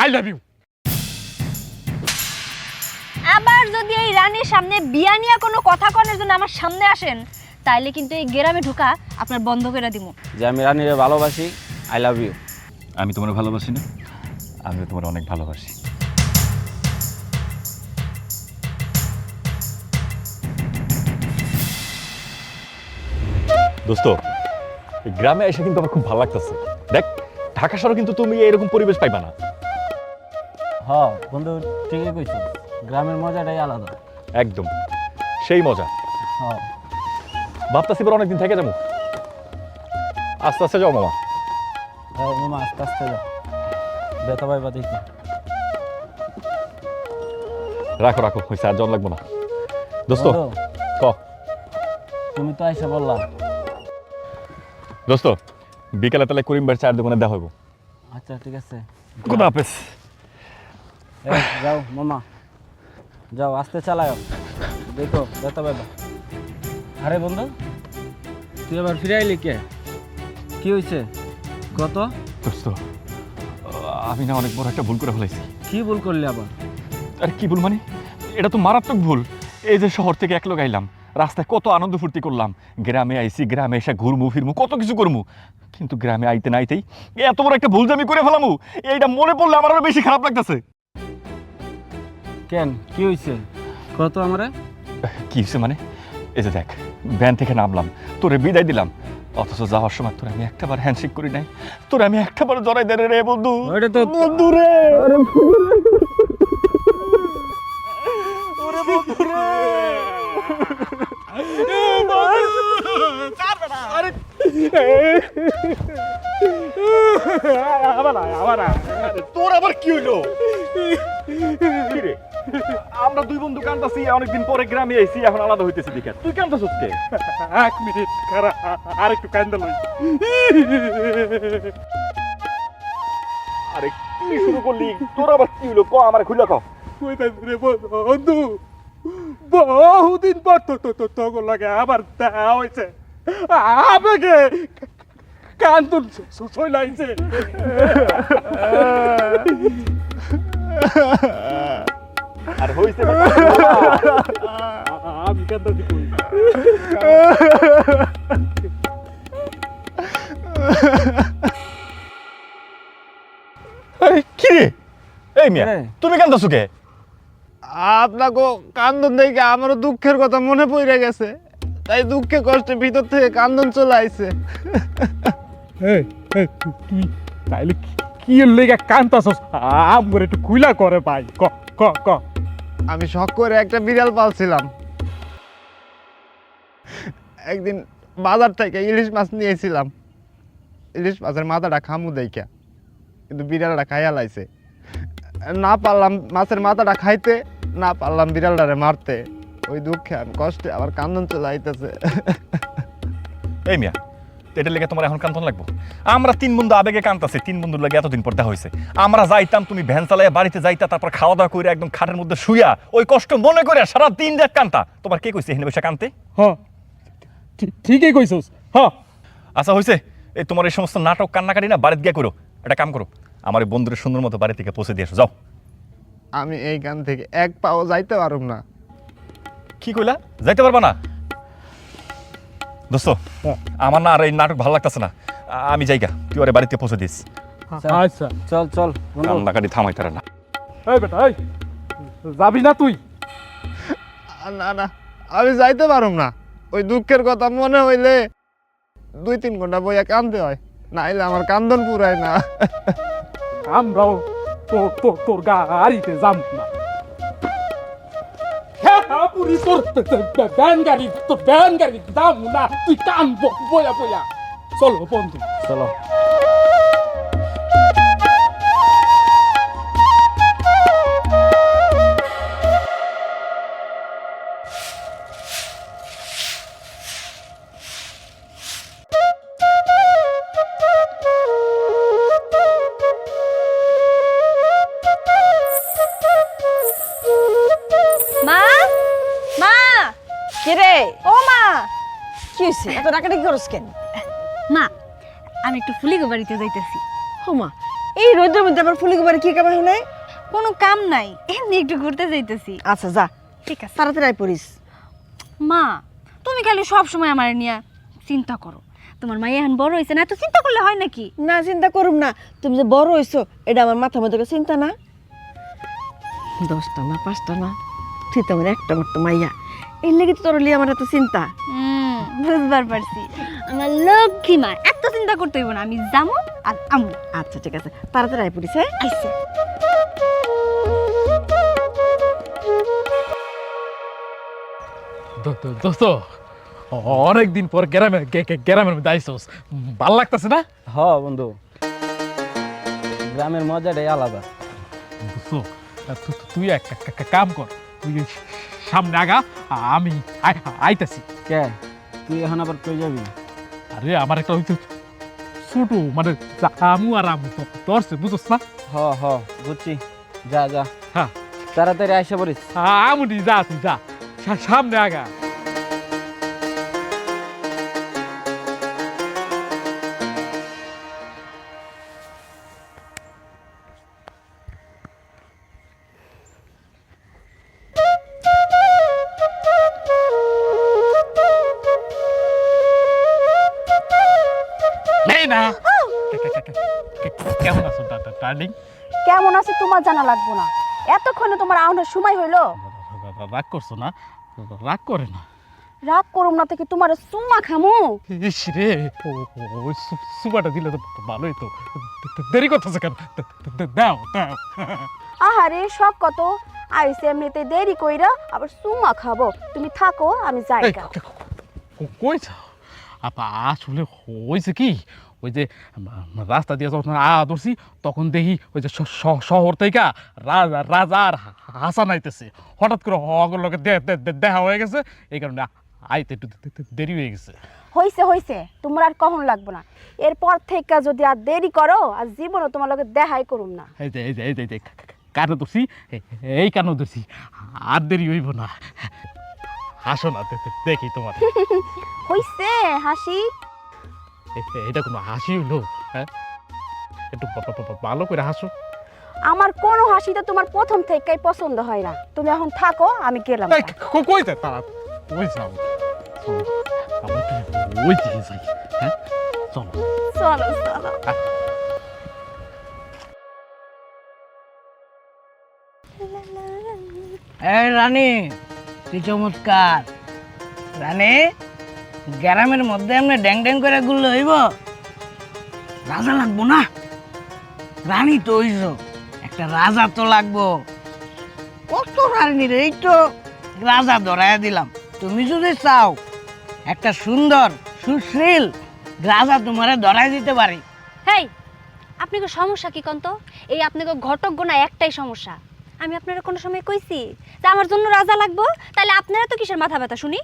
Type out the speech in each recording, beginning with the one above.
I love you. আবার যদি এই রানীর সামনে বিয়া নিয়ে কোনো কথা কনের জন্য আমার সামনে আসেন তাইলে কিন্তু এই গ্রামে ঢোকা আপনার বন্ধ করে দিব। যে আমি রানীরে ভালোবাসি, আই লাভ ইউ। আমি তোমার ভালোবাসি না, আমিও তোমার অনেক ভালোবাসি। দোস্ত, এই গ্রামে এসে কিন্তু আমার খুব ভালো লাগতেছে। দেখ, ঢাকা শহরে কিন্তু তুমি এরকম পরিবেশ পাইবা না। বন্ধু ঠিকই কইছো, গ্রামের মজাটাই আলাদা। একদম সেই মজা। ভাবতাছি এবার অনেকদিন থেকে যাবো। আস্তে আস্তে যাও মামা। মামা আস্তে আস্তে যাও, বেতা পাইবা দেখি। রাখো রাখো, হয়েছে, আর জন লাগবো না। দোস্ত ক। তুমি তো আইসা বললা। দোস্ত, বিকেলে তাহলে করিম ভাইয়ের চায়ের দোকানে দেখা হইব। আচ্ছা ঠিক আছে, খুদা হাফেজ। যাও মামা, যাও, আস্তে চালাও, দেখো বেতা পাইবা। আরে বন্ধু, তুই আবার ফিরে আইলি কে? কি হয়েছে কত? দোস্ত, আমি না অনেক বড় একটা ভুল করে ফেলাইছি। কি ভুল করলি আবার? আরে কি ভুল মানে, এটা তো মারাত্মক ভুল। এই যে শহর থেকে এক লোক আইলাম, রাস্তায় কত আনন্দ ফুর্তি করলাম, গ্রামে আইছি, গ্রামে এসে ঘুরমু ফিরমু, কত কিছু করমু, কিন্তু গ্রামে আইতে না আইতেই এত বড় একটা ভুল যে আমি করে ফেলামু, এইটা মনে পড়লে আমার আরো বেশি খারাপ লাগতেছে। কেন, কি হয়েছে কত? আমারে কি হয়েছে মানে, এই যে দেখ, ভ্যান থেকে নামলাম, তোরে বিদায় দিলাম, অথচ যাওয়ার সময় তোরে আমি একটাবার হ্যান্ডশেক করি নাই, তোরে আমি একটাবার জড়াই দেয় রে বন্ধু। ওইটা তো বন্ধু রে, ওরে বন্ধু রে। তোর আবার কি হইলো? আমরা দুই বন্ধু কান্দাছি, অনেকদিন পরে গ্রামে আইছি, এখন আলাদা হইতেছি দেখে তুই কান্দাছিস কে? এক মিনিট খারাপ, আর একটু কান্দা লই। আরে কি শুরু করলি? তোর আবার কি হইলো? ক, আমার খুলে ক। কইতাছি রে বন্ধু, বহুদিন পর তো লাগে আবার দেখা হয়েছে। আবেগে কান্দুন চলাইছে। আর হইছে আমি কান্দাছি কই? কি রে? এই মিয়া, তুমি কান্দাছো কে? আপনাকে কান্দন দেখে আমারও দুঃখের কথা মনে পড়ে গেছে, তাই দুঃখে কষ্টে ভিতর থেকে কান্দন চলে আইছে। তুই তাইলে কি লেগে কান্দাছস? আমগরে একটু খুইলা করে ভাই, ক ক ক। আমি শখ করে একটা বিড়াল পালছিলাম। একদিন বাজার থেকে ইলিশ মাছ নিয়েছিলাম, ইলিশ মাছের মাথাটা খামু দেখা, কিন্তু বিড়ালটা খাইয়া লাইছে। না পারলাম মাছের মাথাটা খাইতে, না পারলাম বিড়ালটারে মারতে। ওই দুঃখে আমি কষ্টে আবার কান্দন চলে আইতেছে। এই মিয়া, এটার লেগে তোমার এখন কান্দন লাগবো? আমরা তিন বন্ধু আবেগে কান্দাছি, তিন বন্ধুর লাগে এতদিন পর দেখা হয়েছে। আমরা যাইতাম, তুমি ভ্যান চালাইয়া বাড়িতে যাইতা, তারপর খাওয়া দাওয়া করে একদম খাটের মধ্যে শুইয়া ওই কষ্ট মনে করে সারা দিন রাত কান্তা। তোমার কে কইছে এখানে বসে কানতে? হ্যাঁ ঠিকই কইছস। হ্যাঁ আচ্ছা হয়েছে, এই তোমার এই সমস্ত নাটক কান্নাকাটি না বাড়িতে গিয়ে করো। একটা কাম করো, আমার এই বন্ধুদের সুন্দর মতো বাড়ি থেকে পৌঁছে দিয়ে এসো, যাও। আমি এই গান থেকে এক পাও যাইতে পারুম না। কি কইলা? যাইতে পারবা না? দোস্ত, আমার না আর এই নাটক ভালো লাগতেছে না, আমি যাইগা, তুই ওরে বাড়িতে পৌঁছে দিস। আচ্ছা চল চল, কান্নাকাটি থামাই তারা না। এই বেটা, এই যাবি না তুই? না না, আমি যাইতে পারুম না। ওই দুঃখের কথা মনে হইলে 2-3 ঘন্টা বইয়া কান্দতে হয়, নাইলে আমার কান্দন পুরায় না। আমরাও তোর গাড়িতে যাম না। ব্যান গাড়ি দাম না, তুই কানবো বয়া বয়া। চলো বন্ধু, চলো। মা, মা, কে রে? ও মা, কি হইছে? এত ডাকাডাকি করছ কেন? মা, আমি একটু ফুলিগো বাড়িতে যাইতেছি। ও মা, এই রোদের মধ্যে আবার ফুলি গোবরে কি কামে হলে? কোনো কাম নাই, এমনি একটু ঘুরতে যাইতেছি। আচ্ছা যা, ঠিক আছে। তাড়াতাড়ি আয় পড়িস। মা, তুমি খালি সব সময় আমার নিয়ে চিন্তা করো। তোমার মাই এখন বড় হয়েছে না, এত চিন্তা করলে হয় নাকি? না চিন্তা করুম না, তুমি যে বড় হইছো এটা আমার মাথার মধ্যে চিন্তা না। 10টা না 5টা না, তুই তো আমার একটা মাত্র মাইয়া, এর লেগে তো তোর লিয়ে আমার এত চিন্তা। বুঝবার পারছি। আমার লক্ষ্মী মা, এত চিন্তা করতে হইব না, আমি যাবো আর আমু। আচ্ছা ঠিক আছে, তাড়াতাড়ি আয় পড়িস। হ্যাঁ আইসা। দোস্ত, অনেকদিন পর গ্রামের মধ্যে আইসোস, ভাল লাগতেছে না? হ বন্ধু, গ্রামের মজাটাই আলাদা। দোস্ত, তুই এক কাম কর, তুই সামনে আগা, আমি আইতাছি। কে তুই এখন আবার কই যাবি? আরে আমার একটা হইতে ছোট মানে আমু আর আমু তোরছে, বুঝছ না? হ হ বুঝছি, যা যা, হ্যাঁ তাড়াতাড়ি আইসা পড়িস। আমুনি যা, তুই যা সামনে আগা। নেই না, কেমন আছো ডার্লিং? কেমন আছে তোমার জানা লাগবো না, এতক্ষণে তোমার আউনের সময় হইলো। রাগ করছো না? রাগ করে না। রাগ করুম না থেকে তোমার সুমা খামু। ইস রে, ওই সুপাটা দিলে তো ভালোই তো, দেরি করতেছে কেন? দাও দাও। আহারে সব কত আইসে এমনিতে দেরি কইরা আবার সুমা খাবো। তুমি থাকো, আমি যাই গা। কই যাও? আপা আসলে হয়েছে কি, ওই যে রাস্তা দিয়ে যখন ধরছি তখন দেখি ওই যে শহর থেকে রাজা আর হাসান আইতেছে, হঠাৎ করে অগর লোকে দেখা হয়ে গেছে, এই কারণে আইতে একটু দেরি হয়ে গেছে। হইছে হইছে, তোমার আর কখন লাগবো না। এরপর থেকে যদি আর দেরি করো, আর জীবনও তোমার লগে দেখাই করুম না। এই যে এই যে এই যে কানে ধরছি, এই কানে ধরছি, আর দেরি হইব না। হাসো না, দেখি তোমার। হইছে হাসি? এটা কোনো হাসি হইলো? হ্যাঁ, একটু ভালো করে হাসো। আমার কোনো হাসিটা তোমার প্রথম থেকেই পছন্দ হয় না। তুমি এখন থাকো, আমি গেলাম। কই যায় তারা? কই যাও? আমরা ওই দিকে যাই। হ্যাঁ চলো চলো চলো। এই রানী, কি চমৎকার রানী! গ্রামের মধ্যে এমনি ড্যাং ড্যাং করে ঘুরলে হইব? রাজা লাগবো না? রানী তো হইছ, একটা রাজা তো লাগবো। কত রানী রে, এই তো রাজা ধরাইয়া দিলাম। তুমি যদি চাও একটা সুন্দর সুশীল রাজা তোমারে ধরাই দিতে পারি। হেই, আপনাকে সমস্যা কি কন্ত? এই আপনাকে ঘটক গোনা একটাই সমস্যা। আমি আপনারা কোনো সময় কইছি যে আমার জন্য রাজা লাগবো? তাহলে আপনারা তো কিসের মাথা ব্যথা শুনি?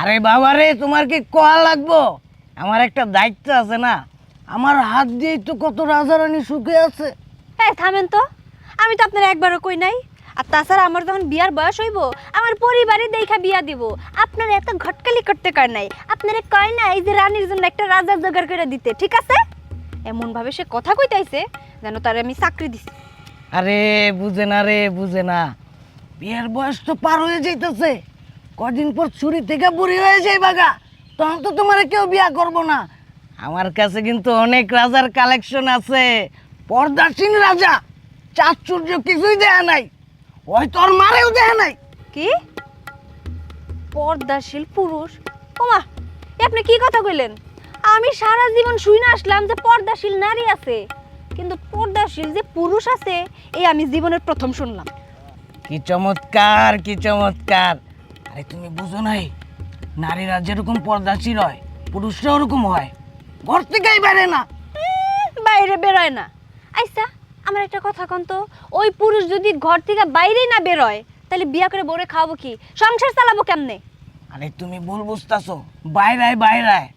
আরে বাবা রে, তোমার কি কোয়া লাগবো? আমার একটা দায়িত্ব আছে না, আমার হাত দিয়েই তো কত রাজা রানী সুখে আছে। হ্যাঁ থামেন তো, আমি তো আপনারা একবারও কই নাই। আর তাছাড়া আমার যখন বিয়ার বয়স হইব, আমার পরিবারে দেখা বিয়া দিব। আপনারা এত ঘটকালি করতে কয় নাই, আপনারা কয় নাই যে রানীর জন্য একটা রাজা জোগাড় করে দিতে, ঠিক আছে? এমন ভাবে সে কথা কইতাইছে যেন তার আমি চাকরি দিছি। আরে বুঝে না রে, বুঝে না। বিয়ের বয়স তো পার হয়ে যাইতেছে, কদিন পর ছুরি থেকে বুড়ি হয়ে যায় বাগা, তখন তো তোমার কেউ বিয়া করবো না। আমার কাছে কিন্তু অনেক রাজার কালেকশন আছে, পর্দাসীন রাজা, চাঁদসূর্য কিছুই দেয়া নাই, ওই তোর মারেও দেয়া নাই। কি পর্দাশীল পুরুষ? ওমা, আপনি কি কথা কইলেন? আমি সারা জীবন শুই না আসলাম যে পর্দাশীল নারী আছে, কিন্তু পর্দাশীল যে পুরুষ আছে এই আমি জীবনের প্রথম শুনলাম। কি চমৎকার, কি চমৎকার! আরে তুমি বুঝো নাই, নারীরা যেরকম পর্দাশীল হয় পুরুষরা ওরকম হয়, ঘর থেকেই বাইরে না। বাইরে বেরোয় না? আচ্ছা আমার একটা কথা কন্ত, ওই পুরুষ যদি ঘর থেকে বাইরেই না বেরোয়, তাহলে বিয়া করে বউরে খাওয়াবো কি, সংসার চালাবো কেমনে? আরে তুমি ভুল বুঝতেছো, বাইরায় বাইরায়,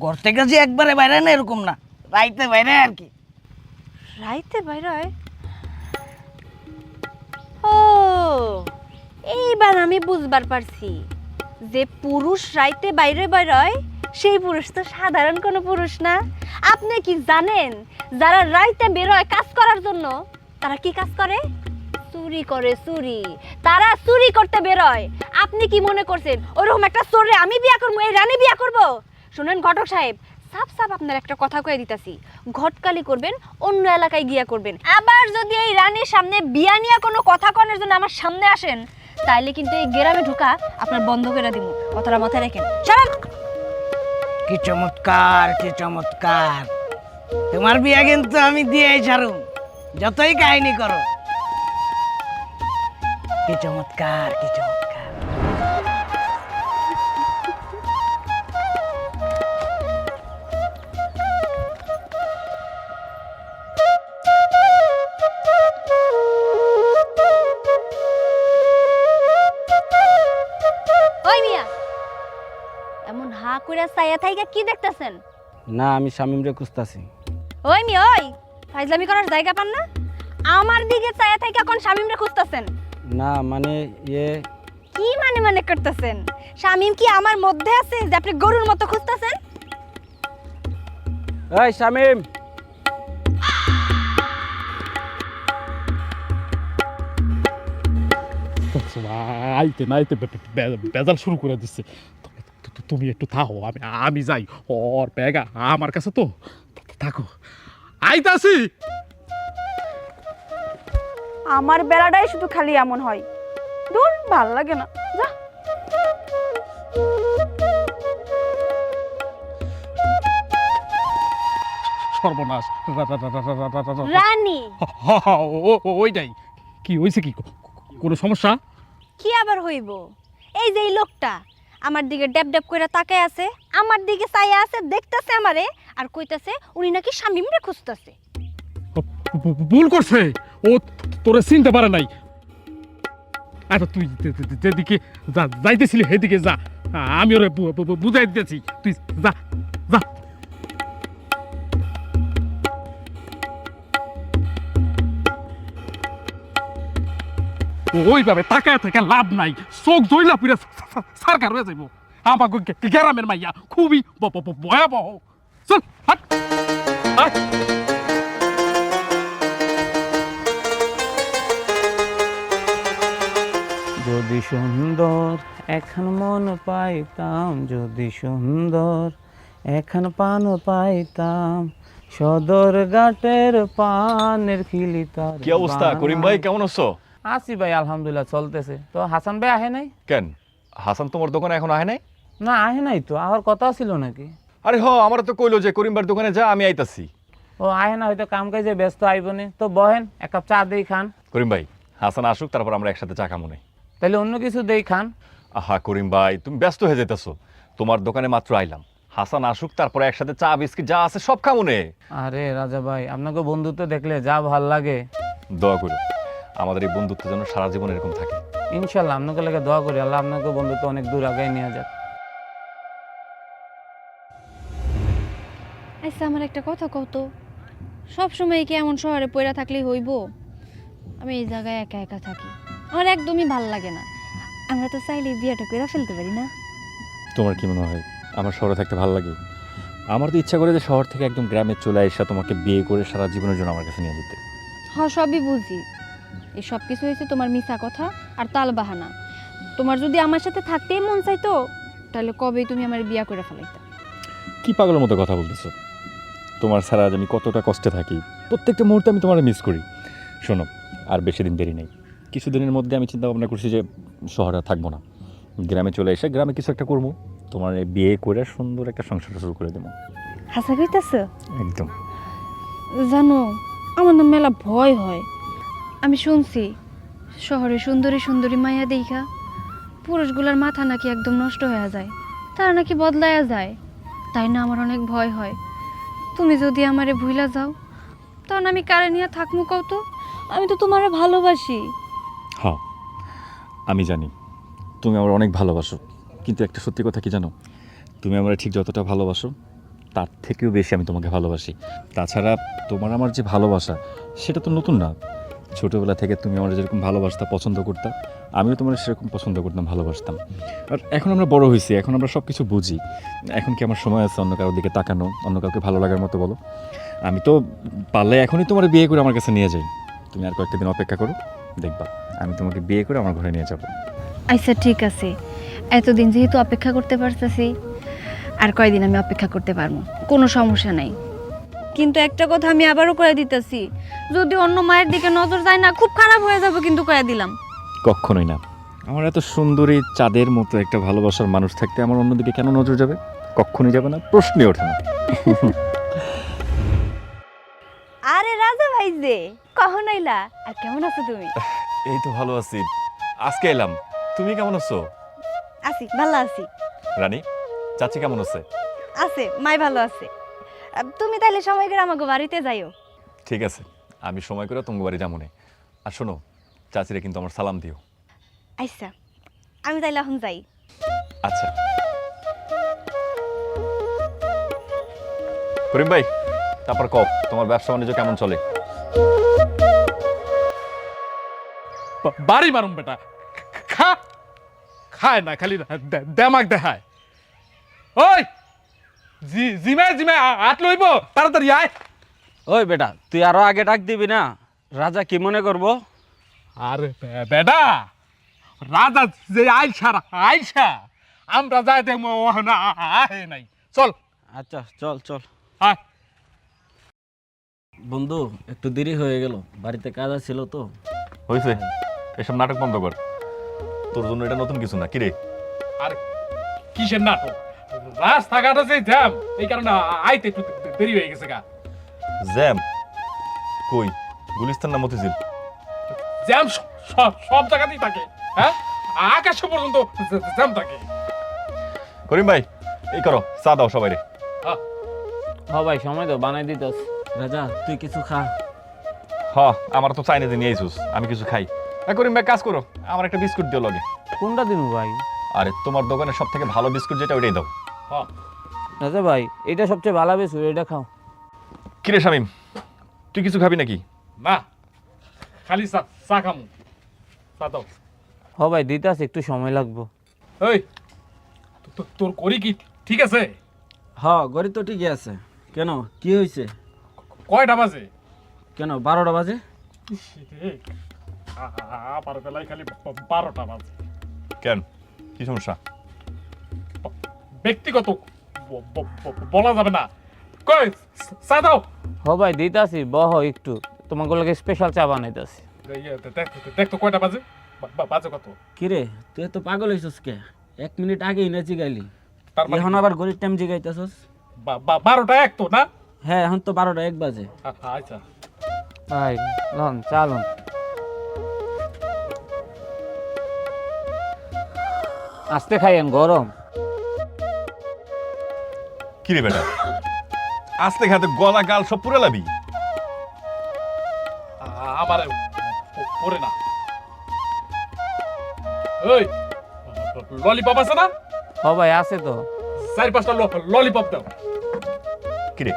ঘর থেকে যে একবারে বাইরে না এরকম না, রাইতে বাইরে আর কি। রাইতে বাইরয়? ও, এইবার আমি বুঝবার পারছি যে পুরুষ রাইতে বাইরে বাইরয় সেই পুরুষ তো সাধারণ কোনো পুরুষ না। আপনি কি জানেন যারা রাইতে বেরোয় কাজ করার জন্য তারা কি কাজ করে? চুরি করে, চুরি। তারা চুরি করতে বেরোয়। আপনি কি মনে করছেন ওরকম একটা চোরে আমি বিয়া করবো, এই রানী বিয়া করব? শুনেন ঘটক সাহেব, সাপ সাপ আপনার একটা কথা কয়ে দিতেছি, ঘটকালি করবেন অন্য এলাকায় গিয়া করবেন। আবার যদি এই রানীর সামনে বিয়া নিয়ে কোনো কথা কনের জন্য আমার সামনে আসেন, তাইলে কিন্তু এই গ্রামে ঢোকা আপনার বন্ধ করে দিব। কথাটা মাথায় রাখেন। চলেন। কি চমৎকার, কি চমৎকার! তোমার বিয়া কিন্তু আমি দিয়েই ছাড়ুম, যতই কাহিনী করো। কি চমৎকার, কি চমৎকার! ওই মিয়া, এমন হা কইরা চাইয়া থাইকা কি দেখতেছেন? না, আমি শামিমরে খুঁজতাছি। ওই মিয়া, ওই ফাইজলামি করার জায়গা পান না? আমার দিকে চাইয়া থাইকা কোন শামিমরে খুঁজতেছেন? না মানে কি মানে করতেছেন? শামিম কি আমার মধ্যে আছে যে আপনি গরুর মতো খুঁজতেছেন? এই শামিম, আইতে না আইতে বেজাল শুরু করে দিচ্ছে। তুমি একটু থাকো, আমি যাই। ওর ব্যাগা আমার কাছে তো, থাকো, আইতাছি। আমার বেলাটাই শুধু খালি এমন হয়, দূর ভাল লাগে না। যা। সর্বনাশ। রানী ওইটাই। কি হয়েছে? কি কোনো সমস্যা? কি আবার হইব? এই যে এই লোকটা আমার দিকে ড্যাব ড্যাব করে তাকায় আছে, আমার দিকে চাইয়া আছে, দেখতেছে আমারে আর কইতাছে উনি নাকি শামিমরে খুঁজতেছে। ভুল করছে, ও তোরে চিনতে পারে নাই। আচ্ছা তুই যেদিকে যাইতেছিলি সেদিকে যা, আমি ওরে বুঝাই দিতেছি, তুই যা যা। ওইভাবে তাকায় থেকে লাভ নাই, চোখ জইলা পুরা সারকার হয়ে যাইব। আমাকে গ্রামের মাইয়া খুবই ভয়াবহ। চল হাট। যদি সুন্দর এখন মন পাইতাম, যদি সুন্দর এখন পান পাইতাম, সদর ঘাটের পানের খিলিতার। কি অবস্থা করিম ভাই, কেমন আছো? আছি ভাই, আলহামদুলিল্লাহ চলতেছে। তো হাসান ভাই আহে নাই কেন, হাসান তোমার দোকানে এখন আহে নাই? না, আহে নাই তো। আমার কথা ছিল নাকি? আরে হ, আমার তো কইলো যে করিম ভাইয়ের দোকানে যা, আমি আইতাছি। ও আহে না, হয়তো কাম কাজে ব্যস্ত, আইবনি। তো বহেন, এক কাপ চা দেই খান। করিম ভাই, হাসান আসুক, তারপর আমরা একসাথে চা খামো নাই। তাহলে অন্য কিছু দেই খান। আহা করিম ভাই, তুমি ব্যস্ত হয়ে যেতেছো। তোমার দোকানে মাত্র আইলাম, হাসান আসুক, তারপরে একসাথে চা বিস্কিট যা আছে সব খামো নে। আরে রাজা ভাই, আপনাকে বন্ধুত্ব দেখলে যা ভাল লাগে। দোয়া করো আমাদের এই বন্ধুত্ব যেন সারা জীবন এরকম থাকে। ইনশাল্লাহ আপনাকে লাগে দোয়া করি, আল্লাহ আপনাকে বন্ধুত্ব অনেক দূর আগায় নিয়ে যাক। আচ্ছা আমার একটা কথা কত, সব সময় কি এমন শহরে পড়া থাকলেই হইব? আমি এই জায়গায় একা একা থাকি, আমার একদমই ভাল লাগে না। আমরা তো চাইলে বিয়েটা করে ফেলতে পারি না? তোমার কি মনে হয় আমার শহরে থাকতে ভালো লাগে? আমার তো ইচ্ছা করে যে শহর থেকে একদম গ্রামে চলে এসে তোমাকে বিয়ে করে সারা জীবনের জন্য আমার কাছে নিয়ে যেতে। হ্যাঁ সবই বুঝি, এই সব কিছু হয়েছে তোমার মিছা কথা আর তাল বাহানা। তোমার যদি আমার সাথে থাকতেই মন চাইতো তাহলে কবেই তুমি আমার বিয়া করে ফেলাইতা। কি পাগলের মতো কথা বলতেছো? তোমার ছাড়া আজ আমি কতটা কষ্টে থাকি, প্রত্যেকটা মুহূর্তে আমি তোমার মিস করি। শোনো, আর বেশি দিন দেরি নেই, কিছুদিনের মধ্যে আমি চিন্তা ভাবনা করছি যে শহরে থাকবো না, গ্রামে চলে এসে গ্রামে কিছু একটা করবো, তোমার বিয়ে করে সুন্দর একটা সংসার শুরু করে দেবো। হাসা কইতাছ? একদম। জানো আমার না মেলা ভয় হয়। আমি শুনছি শহরে সুন্দরী সুন্দরী মাইয়া দেখা পুরুষগুলার মাথা নাকি একদম নষ্ট হয়ে যায়, তারা নাকি বদলায়া যায়। তাই না আমার অনেক ভয় হয়। তুমি যদি আমারে ভুইলা যাও তখন আমি কারে নিয়ে থাকমু কও তো? আমি তো তোমারে ভালোবাসি। হ্যাঁ আমি জানি তুমি আমার অনেক ভালোবাসো, কিন্তু একটা সত্যি কথা কি জানো, তুমি আমার ঠিক যতটা ভালোবাসো তার থেকেও বেশি আমি তোমাকে ভালোবাসি। তাছাড়া তোমার আমার যে ভালোবাসা সেটা তো নতুন না, ছোটোবেলা থেকে তুমি আমার যেরকম ভালোবাসতা, পছন্দ করতা, আমিও তোমার সেরকম পছন্দ করতাম, ভালোবাসতাম। আর এখন আমরা বড় হয়েছি, এখন আমরা সব কিছু বুঝি। এখন কি আমার সময় আছে অন্য কারোর দিকে তাকানো, অন্য কাউকে ভালো লাগার মতো? বলো। আমি তো পারলে এখনই তোমার বিয়ে করে আমার কাছে নিয়ে যাই। তুমি আর কয়েকটা দিন অপেক্ষা করো, দেখবা আমি তোমাকে বিয়ে করে আমার ঘরে নিয়ে যাবো। আচ্ছা ঠিক আছে, এতদিন যেহেতু অপেক্ষা করতে পারতেছি, আর কয়দিন আমি অপেক্ষা করতে পারবো, কোনো সমস্যা নাই। কিন্তু একটা কথা আমি আবারও কয়ে দিতেছি, যদি অন্য মায়ের দিকে নজর যায় না, খুব খারাপ হয়ে যাবে কিন্তু কয়ে দিলাম। কখনোই না। আমার এত সুন্দরী চাঁদের মতো একটা ভালোবাসার মানুষ থাকতে আমার অন্যদিকে কেন নজর যাবে? কখনোই যাবে না, প্রশ্নই ওঠে না। আরে রাজা ভাই যে কখন আইলা, আর কেমন আছো তুমি? এই তো ভালো আছি, আজকে এলাম। তুমি কেমন আছো? আছি, ভালো আছি। রানী, চাচি কেমন আছে? আছে, মাই ভালো আছে। তুমি তাহলে সময় করে আমাকে বাড়িতে যাইও। ঠিক আছে, আমি সময় করে তোমার বাড়ি যাবো না। আর শোনো, চাচিরে কিন্তু আমার সালাম দিও। আচ্ছা, আমি তাইলে এখন যাই। আচ্ছা। করিম ভাই, তারপর কও তোমার ব্যবসা বাণিজ্য কেমন চলে? বাড়ি মারুম বেটা, খা খায় না, খালি দেমাক দেখায়। ওই জিমায় জিমায় আট লইব, তাড়াতাড়ি আয়। ওই বেটা, তুই আরো আগে ডাক দিবি না? রাজা কি মনে করবো? আরে বেটা, রাজা যে আইসা আমরা যাই দেখবো, ওখানে আহে নাই। চল। আচ্ছা চল চল। আয়। বন্ধু, একটু দেরি হয়ে গেল, বাড়িতে কাজ ছিল তো। হয়েছে, এসব নাটক বন্ধ কর। তোর জন্য এটা নতুন কিছু না, কিরে? আর কিসের নাটক? রাস্তাঘাটে যে জ্যাম, এই কারণে আইতে একটু দেরি হয়ে গেছে গা। জ্যাম? কই, গুলিস্তান না মতিঝিল? জ্যাম সব জায়গাতেই থাকে, হ্যাঁ, আকাশে পর্যন্ত জ্যাম থাকে। করিম ভাই, এই করো, চা দাও সবাই রে। হ ভাই, সময় তো বানাই দিতেছ। রাজা, তুই কিছু খা। হ, আমার তো চাইনিজ নিয়ে আইসুস, আমি কিছু খাই। করিম ভাই, কাজ করো, আমার একটা বিস্কুট দিও লগে। কোনটা দিন ভাই? আরে তোমার দোকানে সব থেকে ভালো বিস্কুট যেটা, ওইটাই দাও। রাজা ভাই, এটা সবচেয়ে ভালো বেশি, এটা খাও। কিরে শামিম, তুই কিছু খাবি নাকি? না, খালি চা খামু। চা দাও। হ ভাই, দিতে আছে, একটু সময় লাগবো। এই তোর করি কি ঠিক আছে? হ, গড়ি তো ঠিকই আছে। কেন, কি হয়েছে? কয়টা বাজে? কেন 12টা বাজে? আমার বেলায় খালি 12টা বাজে। কেন, কি সমস্যা? ব্যক্তিগত বলা যাবে না। কই চা দাও। হ ভাই, দিতে আছি, বহ একটু, তোমাকে লাগে স্পেশাল চা বানাইতেছি। দেখ তো কয়টা বাজে, বাজে কত? কিরে, তুই তো পাগল হয়েছিস কে? 1 মিনিট আগে না জিগাইলি, তার মানে এখন আবার গড়ির টাইম জিগাইতেছস? 12টা 1 তো না? হ্যাঁ, এখন তো 12টা 1 বাজে। আচ্ছা ভাই লন, চালুন। আস্তে খাইয়েন, গরম। কিরে বেটা, আস্তে খাতে গলা গাল সব পুরে লাবি। আমার পরে না। ওই ললিপপ আছে না? হ ভাই, আছে তো। 4-5টা ললিপপ দাও। কিরে,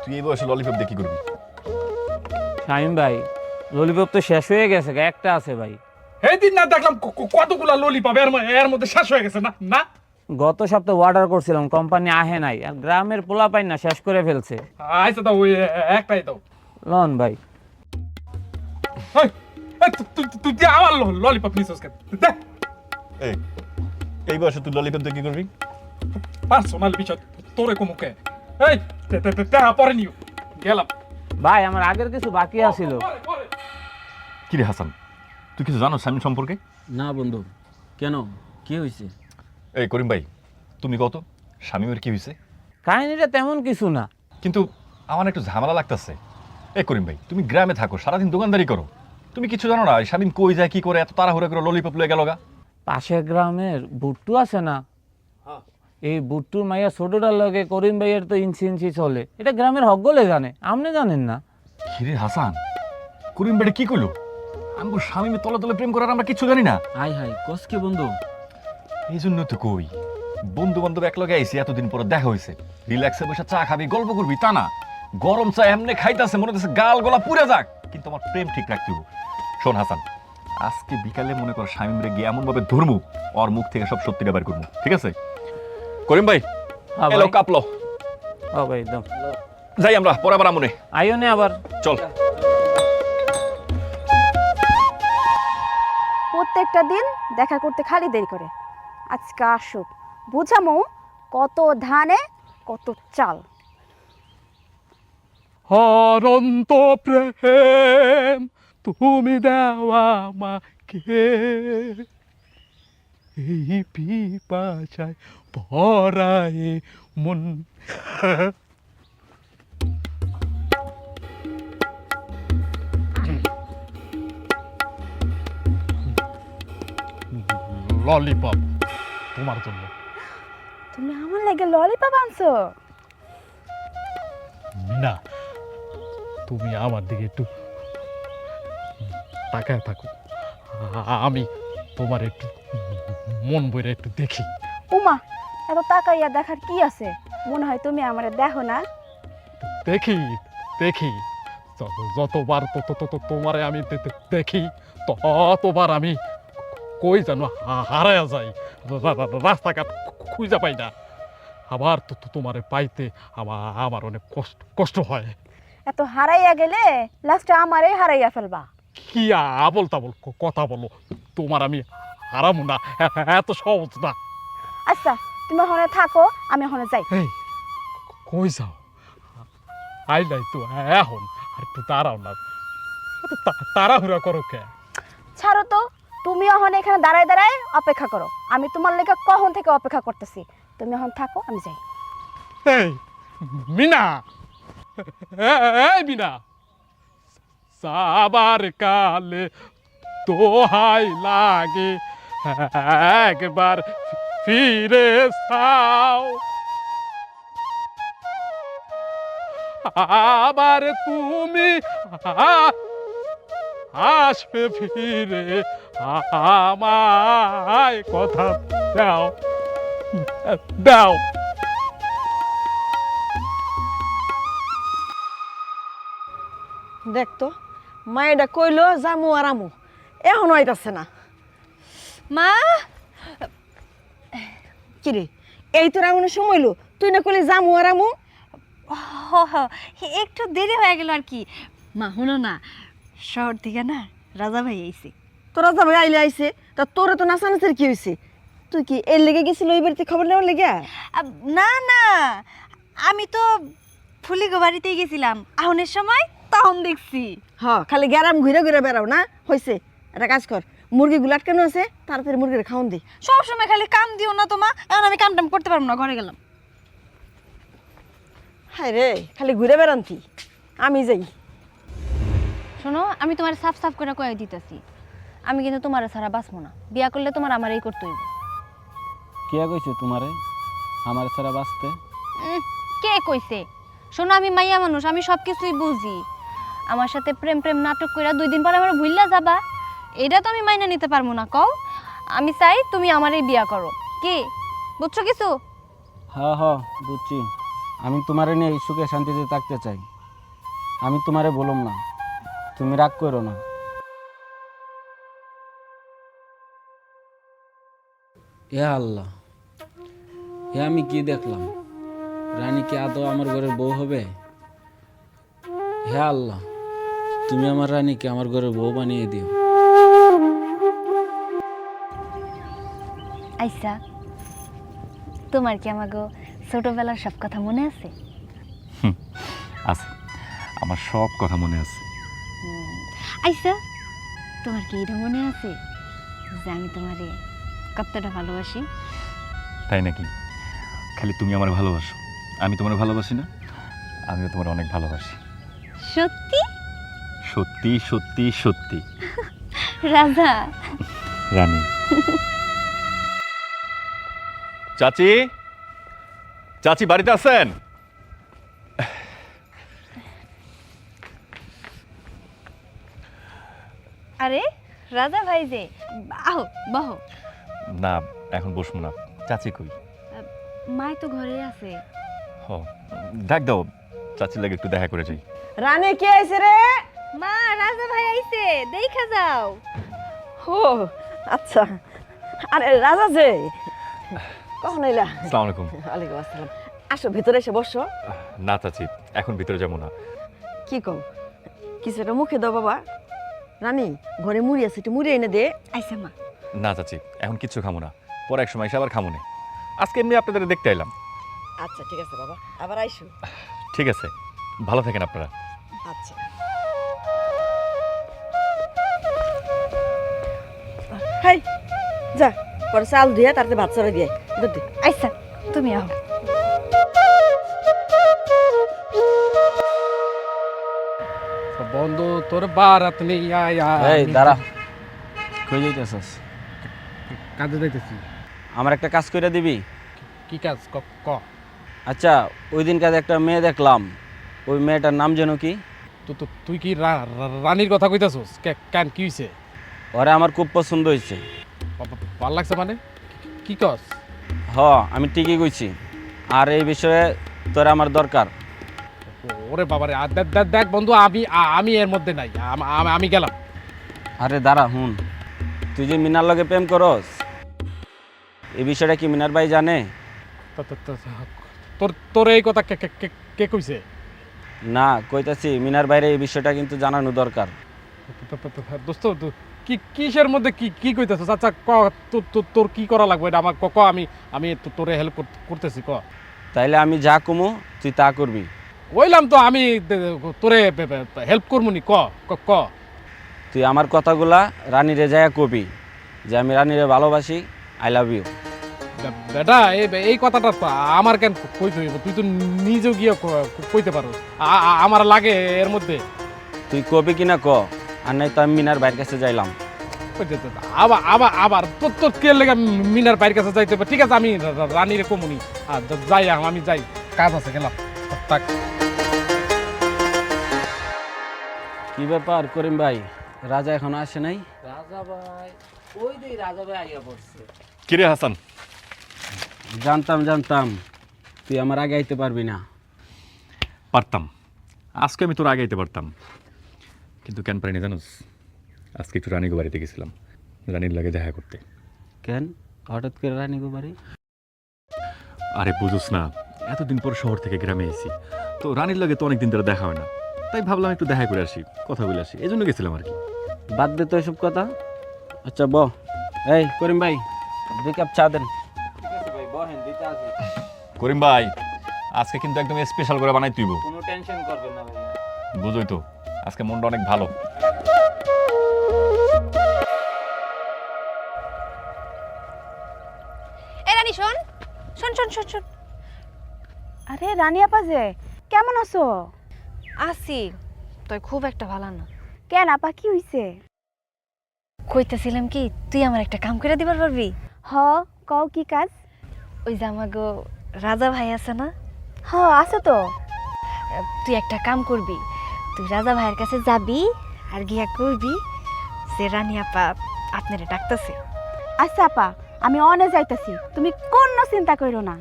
তুই এই বয়সে ললিপপ দিয়ে কি করবি? শামিম ভাই, ললিপপ তো শেষ হয়ে গেছে, একটা আছে ভাই। এই দিন না দেখলাম কতগুলা ললিপপ, এর মধ্যে শেষ হয়ে গেছে না? না, গত সপ্তাহে অর্ডার করছিলাম, কোম্পানি আহে নাই, আর গ্রামের পোলা পাই না, শেষ করে ফেলছে। আচ্ছা দাও, ওই একটাই দাও। লন ভাই। তুই আমার ললিপপ নিছিস কেন? এই বয়সে তুই ললিপপ দিয়ে কি করবি? পার্সোনাল বিষয়, তোরে কমুকে। এই পরে নিও, গেলাম। ভাই, আমার আগের কিছু বাকি আছিল। কিরে হাসান, তুই কিছু জানো শামিম সম্পর্কে? না বন্ধু। কেন, কি হয়েছে? এই করিম ভাই, তুমি কত শামিমের কি হয়েছে? কাহিনীটা তেমন কিছু না, কিন্তু আমার একটু ঝামেলা লাগতেছে। এই করিম ভাই, তুমি গ্রামে থাকো, সারাদিন দোকানদারি করো, তুমি কিছু জানো না শামিম কই যায়, কি করে, এত তাড়াহুড়া করে ললিপপ লয়ে গেল গা? পাশের গ্রামের বুট্টু আছে না, এই বুট্টুর মাইয়া ছোটটার লগে করিম ভাইয়ের তো ইঞ্চি ইঞ্চি চলে, এটা গ্রামের হকগলে জানে, আপনি জানেন না? কিরে হাসান, করিম ভাই কি কইলো? আমি শামিমের তলে তলে প্রেম করার আমরা কিছু জানি না। হাই হাই, কস কি বন্ধু? এই জন্য তো কই, বন্ধু বান্ধব একলগে আইসি, এতদিন পরে দেখা হয়েছে, রিল্যাক্সে বসে চা খাবি, গল্প করবি, তা না গরম চা এমনি খাইতেছে, মনে হচ্ছে গাল গলা পুড়ে যাক, কিন্তু আমার প্রেম ঠিক রাখতে হবে। শোন হাসান, আজকে বিকালে মনে কর শামিমরে গিয়ে এমনভাবে ধরমু, ওর মুখ থেকে সব সত্যিটা বের করবো, ঠিক আছে? করিম ভাই, হ্যাঁ এলো ভাই। কাপলো, ও ভাই দাও। যাই আমরা পরে আবার আমনে, আইও নে আবার। চল। প্রত্যেকটা দিন দেখা করতে খালি দেরি করে, আজকে আসুক, বুঝামো কত ধানে কত চাল। হরন্ত প্রেম তুমি দেওয়া আমাকে, এই পিপাসায় ভরায় মন। ললিপপ তোমার জন্য। তুমি আমার লাগে ললিপপ আনছো? মিনা, তুমি আমার দিকে একটু তাকায় থাকো, আমি তোমার একটু মন বইরে একটু দেখি। উমা, এত তাকাইয়া দেখার কি আছে? মনে হয় তুমি আমারে দেখো না। দেখি দেখি, যতবার তোমারে আমি দেখি ততবার আমি কই যেন হারায়া যাই, রাস্তাঘাট খুঁজে পাই না। আবার তোমারে পাইতে আমার অনেক কষ্ট হয়। এত হারাইয়া গেলে লাস্টে আমারে হারাইয়া ফেলবা। কি আবল তাবল কথা বলো, তোমার আমি হারামু না, এত সহজ না। আচ্ছা, তুমি ওখানে থাকো, আমি ওখানে যাই। এই কই যাও? আইলাই তো এখন, আর একটু দাঁড়াও না, এত তাড়াহুড়া করো কে? ছাড়ো তো, তুমি ওখানে এখানে দাঁড়ায় দাঁড়ায় অপেক্ষা করো, আমি তোমার লেগে কখন থেকে অপেক্ষা করতেছি। তুমি এখন থাকো, আমি যাই। এই মিনা, এই মিনা, সাবার কালে দোহাই লাগে একবার ফিরে যাও, আবার তুমি আসবে ফিরে, আমায় কথা দাও দাও। দেখ তো, মায়েরা কইলো জামু আর আমু, এখনো আইতাছে না। মা, কিরে, এই তোর এমন সময় লো, তুই না কইলি জামু আর আমু? একটু দেরি হয়ে গেল আর কি। মা হলো না, শহর থেকে না রাজা ভাই আইছে। তোরা যাবে আইলে আইছে, তা তোরা তো নাচানাচের কি হয়েছে? তুই কি এর লেগে গেছিল এই বাড়িতে খবর নেওয়ার লেগে? না না, আমি তো ফুলিগো বাড়িতেই গেছিলাম আহনের সময়, তখন দেখছি। হ, খালি গ্যারাম ঘুরে ঘুরে বেড়াও না, হয়েছে। একটা কাজ কর, মুরগিগুলো আটকানো আছে, তাড়াতাড়ি মুরগির খাওন দি। সব সময় খালি কাম দিও না তোমা, এখন আমি কাম টাম করতে পারবো না, ঘরে গেলাম। হায় রে, খালি ঘুরে বেড়ান্তি, আমি যাই। শোনো, আমি তোমার সাফ সাফ করে কয়ে দিতেছি, আমি কিন্তু তোমার ছাড়া বাঁচবো না। বিয়া করলে তোমার আমার এই করতে হইব। কে কইছে তোমারে আমার ছাড়া বাঁচতে? কে কইছে? শোনো, আমি মাইয়া মানুষ, আমি সব কিছুই বুঝি। আমার সাথে প্রেম প্রেম নাটক কইরা 2 দিন পরে আমার ভুললা যাবা, এটা তো আমি মাইনা নিতে পারবো না। কও, আমি চাই তুমি আমারই বিয়া করো। কি বুঝছো কিছু? হ্যাঁ হ্যাঁ বুঝছি, আমি তোমারে নিয়ে সুখে শান্তিতে থাকতে চাই। আমি তোমারে বললাম না, তুমি রাগ করো না। এ আল্লাহ, এ আমি কি দেখলাম? রানী কি আদৌ আমার ঘরের বউ হবে? হে আল্লাহ, তুমি আমার রানীকে আমার ঘরের বউ বানিয়ে দিও। আইসা, তোমার কি আমাগো ছোটবেলার সব কথা মনে আছে? আছে, আমার সব কথা মনে আছে। আইসা, তোমার কি এটা মনে আছে যে আমি তোমারে কতটা ভালোবাসি? তাই নাকি? খালি তুমি আমার ভালোবাসো, আমি তোমার ভালোবাসি না? আমিও তোমার অনেক ভালোবাসি। সত্যি সত্যি সত্যি সত্যি। রাজা রানী। চাচি, চাচি বাড়িতে আছেন? আরে রাজা ভাই যে, আহো বহো। না, এখন বসবো না। চাচি কই? মাই তো ঘরে আছে। হ, ডাক দাও, চাচির লাগে একটু দেখা করে যাই। রানী কে আইছে রে? মা, রাজা ভাই আইছে, দেখা যাও। ও আচ্ছা, আরে রাজা যে কখন এলা? আসসালামু আলাইকুম। ওয়ালাইকুম আসসালাম। আসো ভেতরে এসে বসো। না চাচি, এখন ভিতরে যাবো না। কি কও, কিছু একটা মুখে দাও বাবা। রানী ঘরে মুড়ি আছে, একটু মুড়ি এনে দে। আইসা মা। না চাচি, এখন কিচ্ছু খামো না, পরে এক সময় এসে আবার খামো না। আজকে এমনি আপনাদের দেখতে এলাম। আচ্ছা ঠিক আছে বাবা, আবার আইসো। ঠিক আছে, ভালো থাকেন আপনারা। আচ্ছা হাই যা, পরে চাল দিয়ে তারতে ভাত চড়াই দিয়ে দুধ দে। আইসা তুমি আও। বন্ধু তোর বারাত নেই এই দাঁড়া, কই যাইতেছস? কাজে যাইতেছি। আমার একটা কাজ করে দিবি? কি কাজ ক? আচ্ছা, ওই দিন কাজে একটা মেয়ে দেখলাম, ওই মেয়েটার নাম যেন কি? তুই কি রানীর কথা কইতাছস? কেন কি হইছে? ওরে আমার খুব পছন্দ হয়েছে। ভাল লাগছে মানে? কি কস? হ, আমি ঠিকই কইছি। আর এই বিষয়ে তোর আমার দরকার। ওরে বাবারে, দেখ বন্ধু, আমি এর মধ্যে নাই। আমি গেলাম। আরে দাঁড়া, হুন, তুই যে মিনার লগে প্রেম করস, এই বিষয়টা কি মিনার ভাই জানে? তোর এই কথা কে কইছে? না, কইতাছি মিনার বাইরে এই বিষয়টা কিন্তু জানানো দরকার। দোস্ত, কিসের মধ্যে কি কইতাছস? আচ্ছা ক, তোর কি করা লাগবে এটা আমার ক। আমি তোরে হেল্প করতেছি, ক। তাইলে আমি যা কমু তুই তা করবি। কইলাম তো আমি তোরে হেল্প করবনি, ক। তুই আমার কথাগুলা রানীরে যায় কবি যে আমি রানীরে ভালোবাসি, আই লাভ ইউ। বেটা, এই কথাটা তো আমার কেন কইতে হইব? তুই তো নিজেও গিয়ে কইতে পারো। আমার লাগে এর মধ্যে। তুই কবি কিনা ক, আর নাই তো আমি মিনার বাইরের কাছে যাইলাম। আবার তোর কে লেগে মিনার বাইরের কাছে যাইতে হবে? ঠিক আছে, আমি রানীরে কমুনি। যাই, আমি যাই, কাজ আছে, গেলাম। থাক। কি ব্যাপার করিম ভাই, রাজা এখনো আসে নাই? রাজা ভাই, ওই যে রাজা ভাই আইয়া পড়ছে। কিরে হাসান? জানতাম তুই আমার আগে আইতে পারবি না। পারতাম, আজকে আমি তোর আগে আইতে পারতাম, কিন্তু কেন পারিনি জানোস? আজকে একটু রানীগো বাড়িতে গেছিলাম, রানীর লাগে দেখা করতে। কেন হঠাৎ করে রানী গো বাড়ি? আরে বুঝুস না, এতদিন পর শহর থেকে গ্রামে এসেছি, তো রানীর লাগে তো অনেকদিন ধরে দেখা হয় না, তাই ভাবলাম একটু দেখা করে আসি, কথা বলে আসি, এই জন্য গেছিলাম আর কি। বাদ দে তো এসব কথা। আচ্ছা ব, এই করিম ভাই 2 কাপ চা দেন। করিম ভাই, আজকে কিন্তু একদম স্পেশাল করে বানাই তুইব। কোনো টেনশন করবেন না ভাই। বুঝোই তো, আজকে মনটা অনেক ভালো। এ রানী, শোন। আরে রানী আপা যে, কেমন আছো? আসি, তুই খুব একটা ভালো না। কেন আপা, কি হইছে? কইতেছিলাম কি, তুই আমার একটা কাম করে দিবার পারবি? হ, কও কি কাজ? ওই যে আমাগো রাজা ভাই আছে না, হ আছে তো। তুই একটা কাম করবি। তুই রাজা ভাইয়ের কাছে যাবি আর গিয়া করবি যে রানী আপা আপনারে ডাকতেছে। আচ্ছা আপা, আমি অনে যাইতাছি, তুমি কোনো চিন্তা করো না।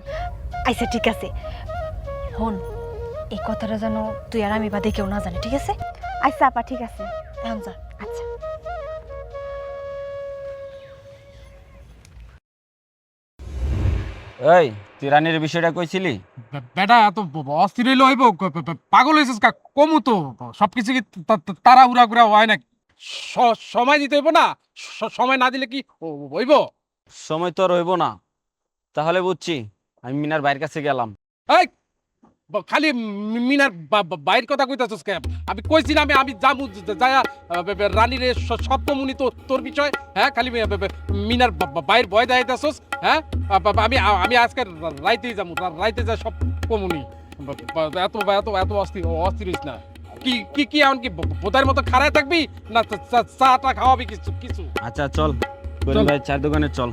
আচ্ছা ঠিক আছে, হন, এই কথাটা যেন তুই আর আমি বাদে কেউ না জানে, ঠিক আছে? আচ্ছা আপা, ঠিক আছে। এখন যা। আচ্ছা। এই তুই রানীর বিষয়টা কইছিলি? বেটা, এত অস্থির হইলে হইব? পাগল হয়েছিস? কমু তো সবকিছু কি তারা উড়া ঘুরা হয় না? সময় দিতে হইব না? সময় না দিলে কি হইব? সময় তো রইব না। তাহলে বুঝছি, আমি মিনার বাইরের কাছে গেলাম। এই খালি মিনার বাইরের কথা কইতাছস কেন? আমি কইছি না আমি যামু, যায়া রানীর সব কমুনি তোর বিষয়। হ্যাঁ, খালি মিনার বাইরের ভয় দেখাইতাছস। হ্যাঁ, আমি আজকে রাইতেই যামু, রাইতে যা সব কমুনি। এত এত এত অস্থির হইস না। কি এমন কি বোধার মতো খাড়ায় থাকবি না চাটা খাওয়াবি কিছু? আচ্ছা চল করিম ভাই, চার দোকানে চল।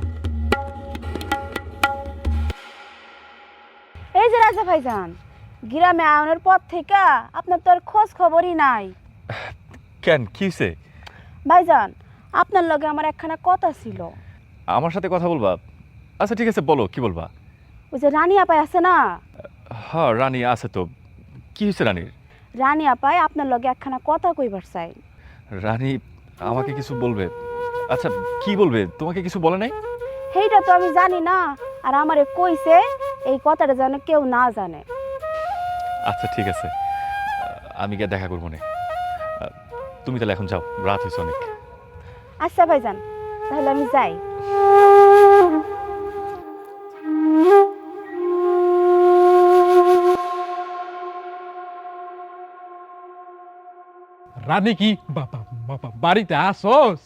এই যে রাজা ভাইজান, গ্রামে আনার পর থেকে আপনার তো আর খোঁজ খবরই নাই। কেন, কি হয়েছে? ভাইজান, আপনার লগে আমার একখানা কথা ছিল। আমার সাথে কথা বলবা? আচ্ছা ঠিক আছে, বলো কি বলবা। ওই যে রানী আপাই আছে না, হ্যাঁ রানী আছে তো, কি হয়েছে রানীর? রানী আপাই আপনার লগে একখানা কথা কইবার চাই। রানী আমাকে কিছু বলবে? আচ্ছা কি বলবে, তোমাকে কিছু বলে নাই? সেইটা তো আমি জানি না, আর আমারে কইছে এই কথাটা যেন কেউ না জানে। আচ্ছা ঠিক আছে, আমি গিয়ে দেখা করবো না। তুমি তাহলে এখন যাও, রাত হয়েছে অনেক। আচ্ছা ভাইজান, তাহলে আমি যাই। রানী কি বাড়িতে আসোস?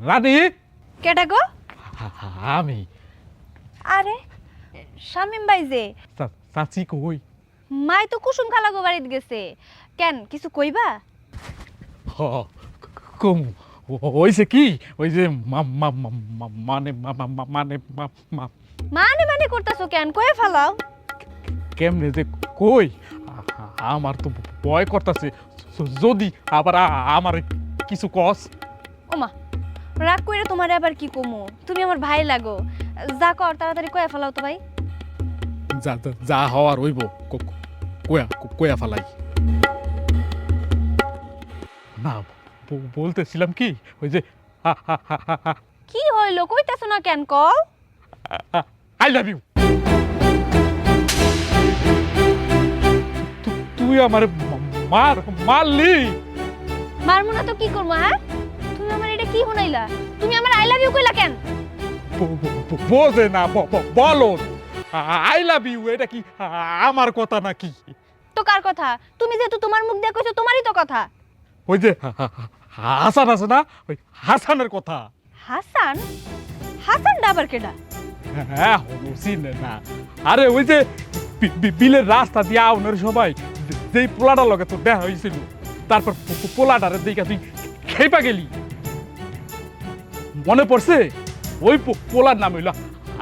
রানী, কেটা গো? আমি আরে শামিম ভাই যে, চাচি কই? মাই তো কুসুম খালা গো বাড়িতে গেছে। কেন, কিছু কইবা? হ কম হইছে কি, ওই যে মানে মানে মানে মানে করতেছো কেন, কয়ে ফেলাও। কেমনে যে কই, আমার তো ভয় করতেছে যদি আবার আমার কিছু কস। ওমা, রাগ কইরা তোমার আবার কি কমু? তুমি আমার ভাই লাগো, যা কর তাড়াতাড়ি কয়ে ফেলাও তো ভাই। যা যা হওয়ার হইব কয়া কয়া ফেলাই। না বলতেছিলাম কি, ওই যে কি হইলো, কইতাছো না কেন কও? I love you. তুই আমার মারলি। মারমু না তো কি করবো? হ্যাঁ, তুমি আমার এটা কি শুনাইলা? তুমি আমার আই লাভ ইউ কইলা কেন? বোঝে না বলো, আই লাভ ইউ এটা কি আমার কথা নাকি? তো কার কথা? তুমি যেহেতু তোমার মুখ দিয়ে কইছো, তোমারই তো কথা। ওই যে হাসান আছে না, ওই হাসানের কথা। হাসান? হাসানটা আবার কেডা? হ্যাঁ চিনে না? আরে ওই যে বিলের রাস্তা দিয়ে আউনের সবাই যেই পোলাটার লগে তোর দেখা হয়েছিল, তারপর পোলাটারে দিকে তুই খেপা গেলি, মনে পড়ছে? ওই পোলার নাম হইল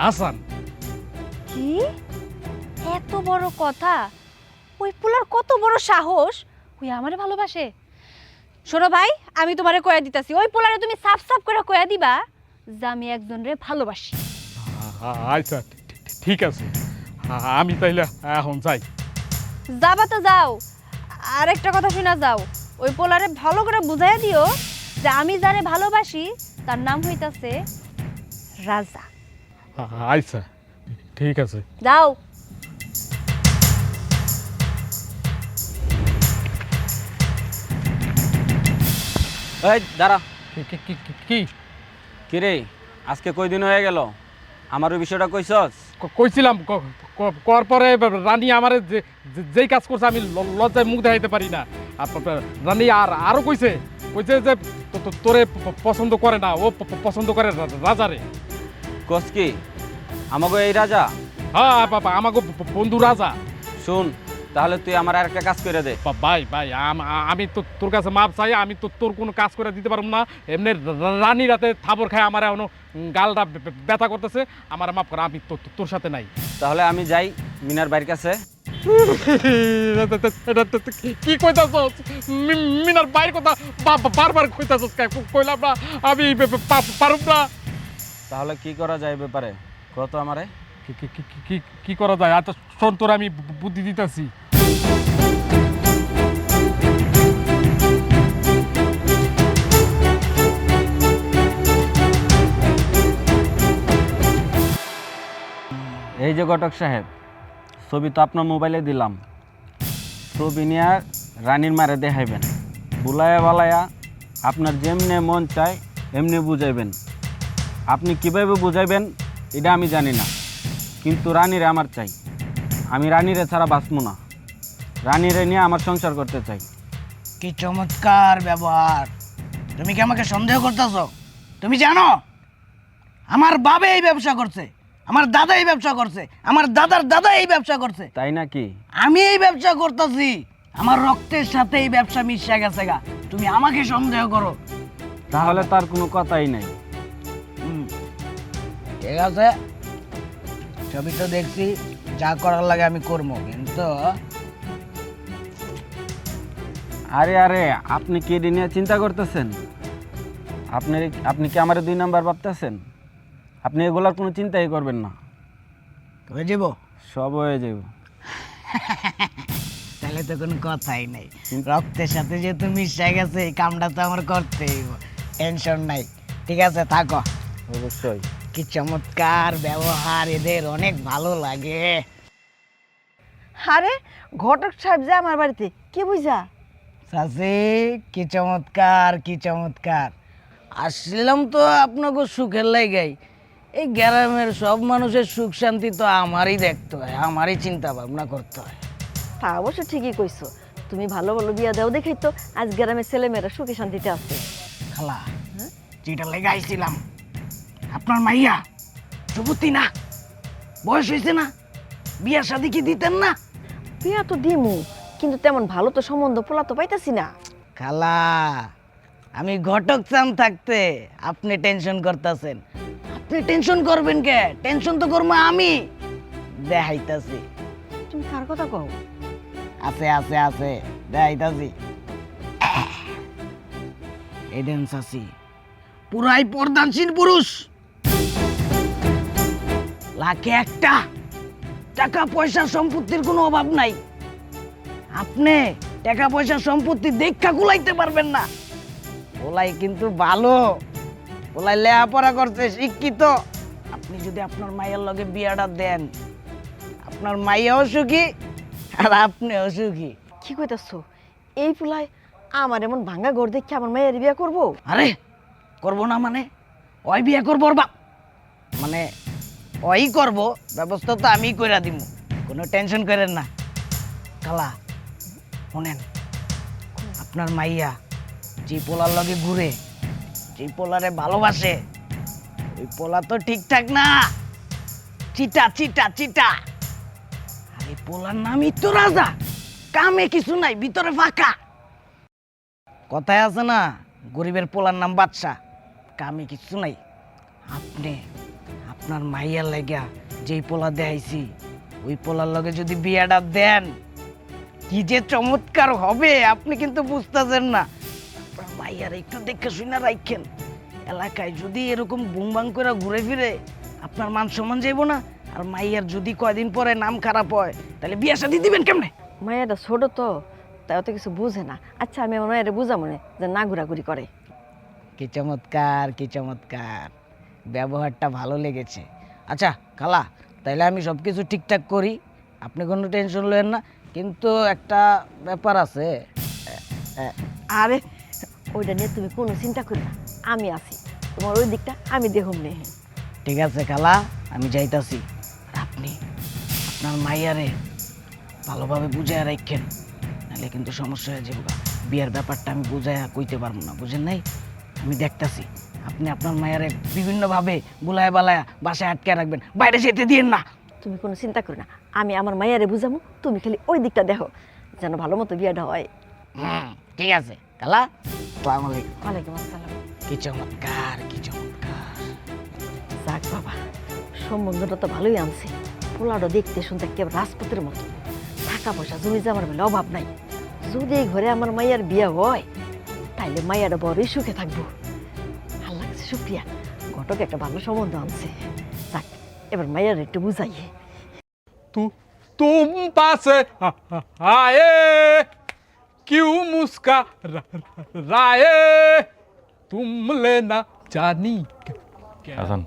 হাসান। কি এত বড় কথা? ওই পোলার কত বড় সাহস, ওই আমারে ভালোবাসে? শোনো ভাই, আমি তোমারে কয়া দিতাছি, ওই পোলারে তুমি সাফ সাফ করে কয়া দিবা যে আমি একজনরে ভালোবাসি। আচ্ছা ঠিক আছে, আমি তাইলে এখন যাই। যাবা তো যাও, আর একটা কথা শোনা যাও, ওই পোলারে ভালো করে বুঝাইয়া দিও যে আমি যারে ভালোবাসি তার নাম হইতাছে রাজা। আচ্ছা ঠিক আছে। যাও। এই দাঁড়া, কি কিরে আজকে কয়দিন হয়ে গেল আমার ওই বিষয়টা কইছস? কইছিলাম, কর পরে রানী আমার যেই কাজ করছে আমি লজ্জায় মুখ দেখাইতে পারি না। আর রানী আরো কইছে যে তোরে পছন্দ করে না, ও পছন্দ করে রাজারে। কস কি আমাকে এই রাজা? হ্যাঁ বাবা, আমাকে বন্ধু রাজা। শুন, তাহলে তুই আমার আর একটা কাজ করে দে। ভাই ভাই, আমি তো তোর কাছে মাপ চাই, আমি তো তোর কোনো কাজ করে দিতে পারবো না। এমনি রানী রাতে থাবর খায় আমার এখনো গালটা ব্যথা করতেছে, আমার মাপ করা, আমি তোর সাথে নাই। তাহলে আমি যাই মিনার বাড়ির কাছে। কি কইতাছস? মিনার বাইরের কথা বারবার কইতাছস, কইলাম না আমি পারুম না। তাহলে কি করা যায় ব্যাপারে কত আমারে? কি করা যায়? আচ্ছা শোন, তোর আমি বুদ্ধি দিতেছি। এই যে ঘটক সাহেব, ছবি তো আপনার মোবাইলে দিলাম, ছবি নিয়ে রানীর মারে দেখাইবেন, বুলায়া বালায়া আপনার যেমনে মন চায় এমনি বুঝাইবেন। আপনি কিভাবে বুঝাইবেন এটা আমি জানি না, কিন্তু রানীরে আমার চাই। আমি রানীরে ছাড়া বাঁচবো না, রানীরে নিয়ে আমার সংসার করতে চাই। কি চমৎকার ব্যবহার! তুমি কি আমাকে সন্দেহ করতেছো? তুমি জানো আমার বাবা এই ব্যবসা করছে, আমার দাদা এই ব্যবসা করছে, আমার দাদার দাদা এই ব্যবসা করছে, তাই নাকি? আমি এই ব্যবসা করতেছি, আমার রক্তের সাথে এই ব্যবসা মিশে গেছে গা। তুমি আমাকে সন্দেহ করো? তাহলে তার কোনো কথাই নাই। ঠিক আছে, ছবি তো দেখছি, যা করার লাগে আমি করবো, কিন্তু আরে আরে, আপনি কি এটা নিয়ে চিন্তা করতেছেন? আপনি কি আমার 2 নাম্বার ভাবতেছেন? আপনি এগুলার কোনো চিন্তাই করবেন না, হয়ে যাব, সব হয়ে যাব। তাহলে তো কোনো কথাই নেই, রক্তের সাথে যেহেতু মিশে গেছে, এই কামটা তো আমার করতেই, টেনশন নাই। ঠিক আছে থাকো। অবশ্যই। কি চমৎকার ব্যবহার, এদের অনেক ভালো লাগে। আরে ঘটক সাহেব যে আমার বাড়িতে কি বুঝা? চাচি কি চমৎকার, কি চমৎকার। আসলাম তো আপনাকে সুখের লাগাই। এই গ্রামের সব মানুষের সুখ শান্তি তো আমারই দেখতে হয়, আমারই চিন্তা ভাবনা করতে হয়। তা অবশ্য ঠিকই কইছো, তুমি ভালো ভালো বিয়া দাও দেখেই তো আজ গ্রামের ছেলেমেয়েরা সুখে শান্তিতে আছে। খালা, যেটা লেগে আইছিলাম, আপনার মাইয়া যুবতী না, বয়স হয়েছে না, বিয়ার শাদী কি দিতেন না? বিয়া তো দিমু, কিন্তু তেমন ভালো তো সম্বন্ধ পোলা তো পাইতাছি না। খালা, আমি ঘটক চান থাকতে আপনি টেনশন করতেছেন। আপনি টেনশন করবেন কে? টেনশন তো করবো আমি। দেখাইতাছি। তুমি কার কথা কও? আছে আছে আছে, দেখাইতাছি। এডেন চাচি পুরাই পর্দানশীল পুরুষ, লাখে একটা, টাকা পয়সা সম্পত্তির কোনো অভাব নাই। আপনি টাকা পয়সা সম্পত্তি দেখা কুলাইতে পারবেন না। ওলাই কিন্তু ভালো, ওলাই লেখাপড়া করতে শিক্ষিত। আপনি যদি আপনার মায়ের লগে বিয়াটা দেন, আপনার মাইয়াও সুখী আর আপনিও সুখী। কি কইতাছো? এই পোলায় আমার এমন ভাঙ্গা ঘর দেখে আমার মায়ের বিয়া করবো? আরে করবো না মানে? ওই বিয়ে করবো ওর বাপ, মানে ওই করবো, ব্যবস্থা তো আমি কইরা দিব, কোনো টেনশন করেন না। খালা শোনেন, আপনার মাইয়া যে পোলার লগে ঘুরে, যে পোলারে ভালোবাসে, ওই পোলা তো ঠিকঠাক না, চিটা চিটা চিটা। আর এই পোলার নামই তো রাজা, কামে কিছু নাই, ভিতরে ফাঁকা। কথায় আছে না, গরিবের পোলার নাম বাদশা, কামে কিছু নাই। আপনি আপনার মাইয়ার লাগা যেই পোলা দেখাইছি, ওই পোলার লগে যদি বিয়াটা দেন, কি যে চমৎকার হবে আপনি কিন্তু বুঝতেছেন না। আপনার মাইয়ার একটু দেখে শুনে রাখেন। এলাকায় যদি এরকম বুমবাং করে ঘুরে ফিরে, আপনার মান সম্মান যাইব না। আর মাইয়ার যদি কয়দিন পরে নাম খারাপ হয়, তাহলে বিয়া শাদী দিবেন কেমনে? মায়েরা ছোট তো, তাই অত কিছু বুঝে না। আচ্ছা আমি আমার মায়ের বুঝা মনে যে না ঘোরাঘুরি করে। কি চমৎকার, কি চমৎকার, ব্যবহারটা ভালো লেগেছে। আচ্ছা খালা, তাইলে আমি সব কিছু ঠিকঠাক করি, আপনি কোনো টেনশন নেন না। কিন্তু একটা ব্যাপার আছে। আরে ওইটা নিয়ে তুমি কোনো চিন্তা করি না, আমি আছি, তোমার ওই দিকটা আমি দেখুন নে। ঠিক আছে খালা, আমি যাইতাছি। আর আপনি আপনার মাইয়ারে ভালোভাবে বুঝায় রাখেন, নাহলে কিন্তু সমস্যা হয়ে যাবে। বিয়ের ব্যাপারটা আমি বুঝাইয়া কইতে পারবো না, বুঝেন নাই? আমি দেখতাছি। আপনি আপনার মায়েরে বিভিন্নভাবে বুলায় বালায় বাসায় আটকে রাখবেন, বাইরে যেতে দিয়েন না। তুমি কোনো চিন্তা করি না, আমি আমার মায়েরে বুঝামো, তুমি খালি ওই দিকটা দেখো যেন ভালো মতো বিয়েটা হয়। ঠিক আছে খালা, আসসালামু আলাইকুম। ওয়ালাইকুম আসসালাম। কি চমৎকার, কি চমৎকার। যাক বাবা, সম্বন্ধটা তো ভালোই আনছে। পোলাটা দেখতে শুনতে একেবারে রাজপুতের মতো, টাকা পয়সা জমি জমার বেলা অভাব নাই। যদি এই ঘরে আমার মাইয়ার বিয়ে হয়, তাইলে মাইয়াটা বড়ই সুখে থাকবো। ভাল লাগছে, শুক্রিয়া, ঘটক একটা ভালো সম্বন্ধ আনছে। যাক, এবার মাইয়ার একটু বুঝাইয়ে। तुम पास आए क्यों मुस्कुराए तुम लेना जानी হাসান,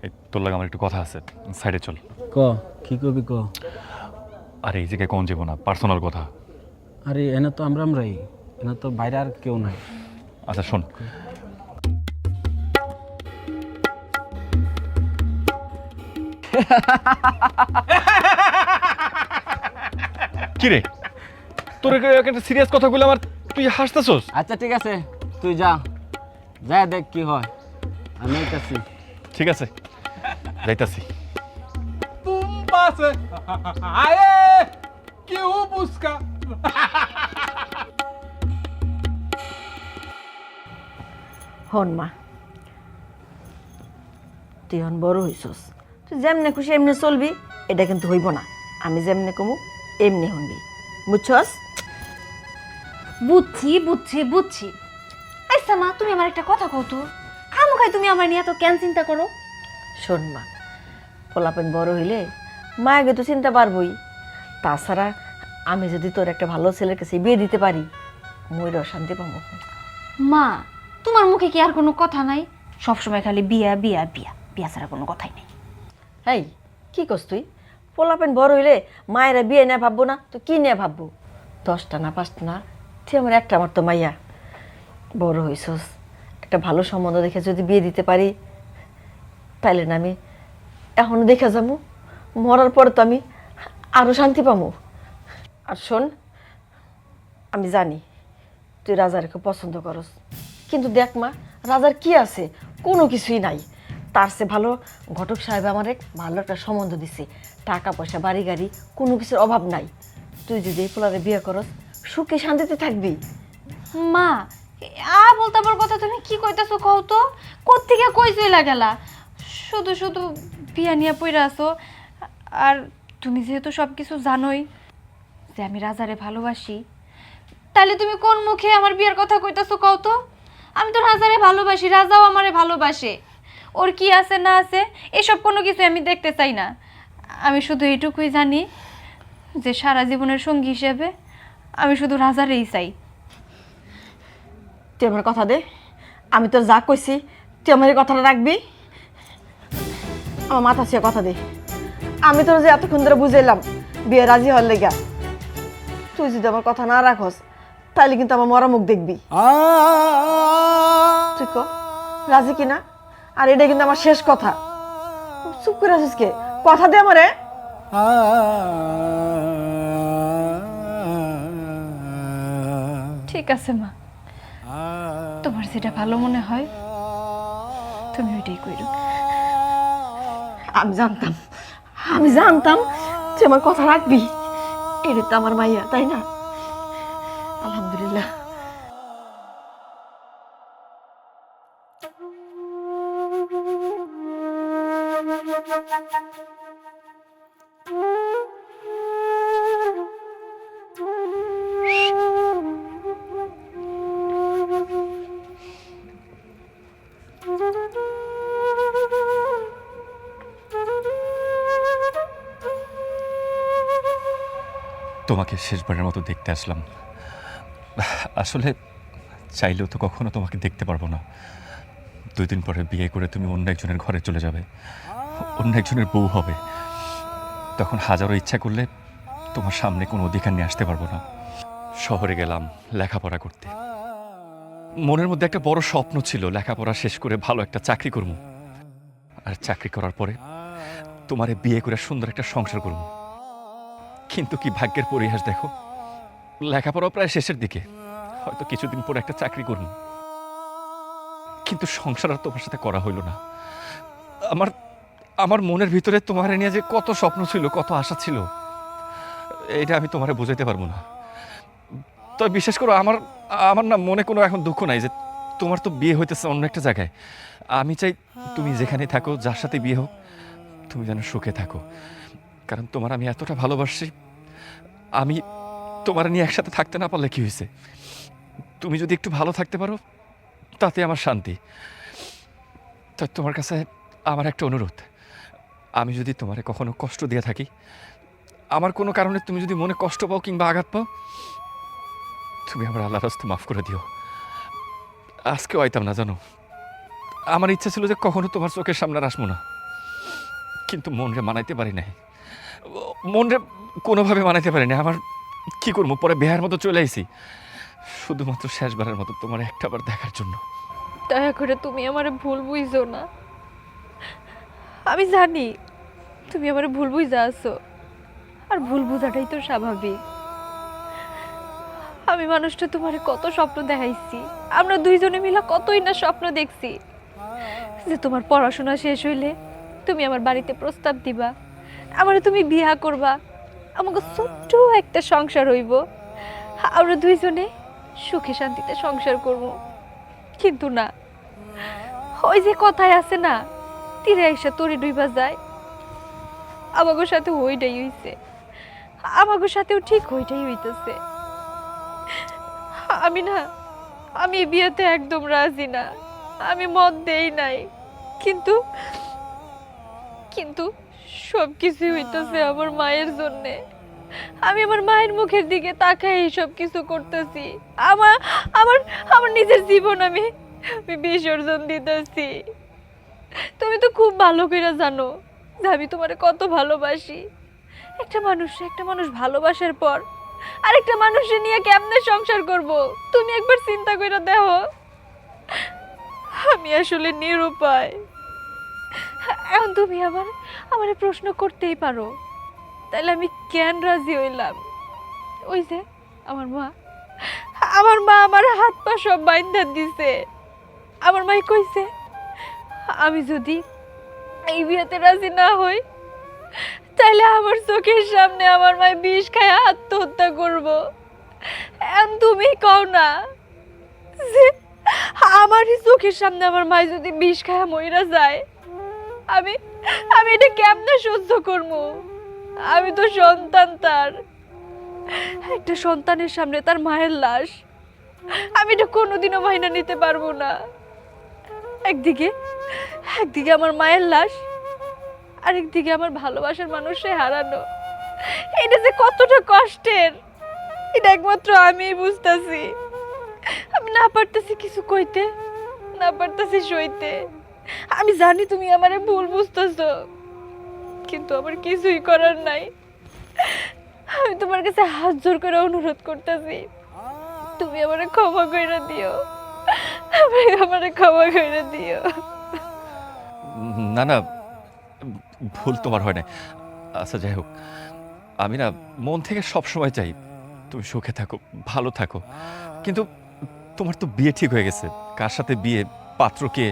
এই তোর লাগে আমার একটু কথা আছে, সাইডে চল। ক কি করবি ক? আরে এই জায়গায় কোন যাবো না, পার্সোনাল কথা। আরে এনে তো আমরাই, এনে তো বাইরে আর কেউ নাই। আচ্ছা শোন, কিরে তোর একটা সিরিয়াস কথাগুলো আমার, তুই হাসতেছস? আচ্ছা ঠিক আছে, তুই যা, যা দেখ কি হয়, আমি আইতাছি। ঠিক আছে, যাইতাছি। तुम पास आए क्यों मुस्का হন মা, তুই হন বড় হইছস, তুই যেমনে খুশি এমনি চলবি, এটা কিন্তু হইব না। আমি যেমনে কমু এমনি হনবি, বুঝছস? বুঝছি বুঝছি বুঝছি। আচ্ছা মা, তুমি আমার একটা কথা কও তো, খামোখাই তুমি আমার নিয়ে এত কেন চিন্তা করো? শোন মা, পোলাপেন বড় হইলে মা আগে তো চিন্তা পারবই। তাছাড়া আমি যদি তোর একটা ভালো ছেলের কাছে বিয়ে দিতে পারি, ময়ূরও শান্তি পাবো। মা, তোমার মুখে কি আর কোনো কথা নাই? সবসময় খালি বিয়া বিয়া বিয়া বিয়া ছাড়া কোনো কথাই নেই। এই কি করছ তুই? পোলাপেন বড় হইলে মায়েরা বিয়ে নিয়ে ভাববো না তো কি নিয়ে ভাববো? 10টা না 5টা না, তুই আমার একটা, আমার তো মাইয়া। বড় হইছস, একটা ভালো সম্বন্ধ দেখে যদি বিয়ে দিতে পারি তাইলে না আমি এখনো দেখা যাবো, মরার পরে তো আমি আরো শান্তি পাবো। আর শোন, আমি জানি তুই রাজার খুব পছন্দ করস, কিন্তু দেখ মা, রাজার কি আছে? কোনো কিছুই নাই। তার চেয়ে ভালো ঘটক সাহেব আমার এক ভালো একটা সম্বন্ধ দিছে, টাকা পয়সা বাড়ি গাড়ি কোনো কিছুর অভাব নাই। তুই যদি এই পোলারে বিয়ে করস সুখে শান্তিতে থাকবি। মা, বলতে আমার কথা তুমি কি কইতাছো কও তো? কোত্থেকে কই চইলা গেলা? শুধু শুধু বিয়া নিয়ে পইরা আছো। আর তুমি যেহেতু সব কিছু জানোই যে আমি রাজারে ভালোবাসি, তাহলে তুমি কোন মুখে আমার বিয়ের কথা কইতাছো কও তো? আমি তো রাজারে ভালোবাসি, রাজাও আমারে ভালোবাসে। ওর কি আছে না আছে এসব কোনো কিছু আমি দেখতে চাই না। আমি শুধু এইটুকুই জানি যে সারা জীবনের সঙ্গী হিসেবে আমি শুধু রাজারেই চাই। তুই আমার কথা দে, আমি তোর যা কইছি তুই আমার এই কথাটা রাখবি। আমার মাথা ছুঁয়ে কথা দে, আমি তোর যে এতক্ষণ ধরে বুঝাইলাম বিয়ে রাজি হওয়ার লেগা, তুই যদি আমার কথা না রাখস তাহলে কিন্তু আমার মরা মুখ দেখবি। তুই ক রাজি কিনা? আর এটা কিন্তু আমার শেষ কথা। চুপ করে আছিস কে? কথা দে আমারে। ঠিক আছে মা, তোমার যেটা ভালো মনে হয় তুমি ওইটাই কইরো। আমি জানতাম তুই আমার কথা রাখবি। এটা তো আমার মাইয়া, তাই না? আলহামদুলিল্লাহ। তোমাকে শেষবারের মতো দেখতে আসলাম। আসলে চাইলেও তো কখনো তোমাকে দেখতে পারবো না। 2 দিন পরে বিয়ে করে তুমি অন্য একজনের ঘরে চলে যাবে, অন্য একজনের বউ হবে। তখন হাজারো ইচ্ছা করলে তোমার সামনে কোনো অধিকার নিয়ে আসতে পারবো না। শহরে গেলাম লেখাপড়া করতে। মনের মধ্যে একটা বড় স্বপ্ন ছিল, লেখাপড়া শেষ করে ভালো একটা চাকরি করব। আর চাকরি করার পরে তোমারে বিয়ে করে সুন্দর একটা সংসার করব। কিন্তু কি ভাগ্যের পরিহাস দেখো, লেখাপড়া প্রায় শেষের দিকে, হয়তো কিছুদিন পর একটা চাকরি করব, কিন্তু সংসার আর তোমার সাথে করা হইল না। আমার মনের ভিতরে তোমার নিয়ে যে কত স্বপ্ন ছিল, কত আশা ছিল, এটা আমি তোমারে বোঝাইতে পারবো না। তো বিশেষ করে আমার না মনে কোনো এখন দুঃখ নাই যে তোমার তো বিয়ে হইতেছে অন্য একটা জায়গায়। আমি চাই তুমি যেখানে থাকো, যার সাথে বিয়ে হোক, তুমি যেন সুখে থাকো। কারণ তোমার আমি এতটা ভালোবাসি, আমি তোমার নিয়ে একসাথে থাকতে না পারলে কি হয়েছে? তুমি যদি একটু ভালো থাকতে পারো তাতে আমার শান্তি। তো তোমার কাছে আমার একটা অনুরোধ, আমি যদি তোমারে কখনো কষ্ট দিয়ে থাকি, আমার কোনো কারণে তুমি যদি মনে কষ্ট পাও কিংবা আঘাত পাও, তুমি আমার আল্লাহর রাস্তায় মাফ করে দিও। আজকেও আইতাম না জানো, আমার ইচ্ছা ছিল যে কখনো তোমার চোখের সামনে আসবো না, কিন্তু মনরে মানাইতে পারি নাই, মনরে কোনোভাবে মানাইতে পারি না। আমার কি করবো, পরে বেহার মতো চলে আইছি শুধুমাত্র শেষবারের মতো তোমার একটাবার দেখার জন্য। দয়া করে তুমি আমারে ভুল বুঝো না। আমি জানি তুমি আমারে ভুল বুঝা আছো, আর ভুল বুঝাটাই তো স্বাভাবিক। আমি মানুষটা তোমারে কত স্বপ্ন দেখাইছি, আমরা দুইজনে মিলে কতই না স্বপ্ন দেখছি যে তোমার পড়াশোনা শেষ হইলে তুমি আমার বাড়িতে প্রস্তাব দিবা, আমারে তুমি বিয়া করবা, আমাকে ছোট্ট একটা সংসার হইব, আমরা দুইজনে সুখে শান্তিতে সংসার করব। কিন্তু না, ওই যে কথায় আছে না, তীরে এসে তরি ডুইবা যায়, আমাকে সাথে ওইটাই হইছে, আমাকে সাথেও ঠিক ওইটাই হইতেছে। আমি বিয়েতে একদম রাজি না, আমি মত দেই নাই, কিন্তু কিন্তু সব কিছু হইতেছে আমার মায়ের জন্যে। আমি আমার মায়ের মুখের দিকে তাকাই সব কিছু করতেছি। আমার আমার আমার নিজের জীবন আমি আমি বিসর্জন দিতেছি। তুমি তো খুব ভালো করে জানো যে আমি তোমারে কত ভালোবাসি। একটা মানুষ ভালোবাসার পর আরেকটা মানুষের নিয়ে কেমনে সংসার করব তুমি একবার চিন্তা করে দেখো। আমি আসলে নিরুপায়। এখন তুমি আমার প্রশ্ন করতেই পারো, তাহলে আমি কেন রাজি হইলাম? ওই যে আমার মা আমার হাত পা সব বাইন্ধা দিছে। আমার মাই কইছে আমি যদি এই বিয়েতে রাজি না হই তাহলে আমার চোখের সামনে আমার মায় বিষ খায় আত্মহত্যা করব। এখন তুমি কও না যে আমারই চোখের সামনে আমার মায় যদি বিষ খায় মইরা যায়, আমি এটা কেমনে সহ্য করবো? আমি তো সন্তান তার। একটা সন্তানের সামনে তার মায়ের লাশ, আমি এটা কোনোদিনও মাইনা নিতে পারবো না। একদিকে আমার মায়ের লাশ, আরেকদিকে আমার ভালোবাসার মানুষে হারানো। এটা যে কতটা কষ্টের এটা একমাত্র আমিই বুঝতেছি। আমি না পারতেছি কিছু কইতে, না পারতেছি সইতে। আমি জানি তুমি আমারে ভুল বুঝতেছো, কিন্তু আমার কিছুই করার নাই। আমি তোমার কাছে হাত জোর করে অনুরোধ করতেছি, তুমি আমারে ক্ষমা করে দিও, আমারে ক্ষমা করে দিও। না না, ভুল তোমার হয় না। আচ্ছা যাই হোক, আমি না মন থেকে সব সময় চাই তুমি সুখে থাকো, ভালো থাকো। কিন্তু তোমার তো বিয়ে ঠিক হয়ে গেছে। কার সাথে বিয়ে, পাত্রকে,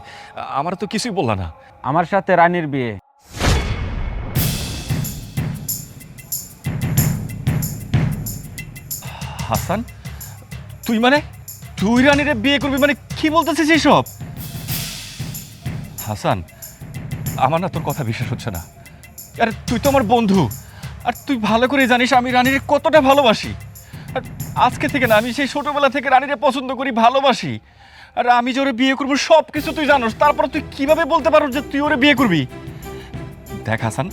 আমার তো কিছুই বললা না। আমার সাথে রানীর বিয়ে। হাসান, তুই রানীরে বিয়ে করবি? মানে কি বলতেছিস এইসব? হাসান, আমার না তোর কথা বিশ্বাস হচ্ছে না। আরে তুই তো আমার বন্ধু, আর তুই ভালো করে জানিস আমি রানীরে কতটা ভালোবাসি। আর আজকে থেকে না, আমি সেই ছোটবেলা থেকে রানীরে পছন্দ করি, ভালোবাসি। আর আমি যে ওরে বিয়ে করবো সব কিছু তুই জানোস, তারপর তুই কিভাবে বলতে পারো যে তুই ওরে বিয়ে করবি? দেখ হাসান,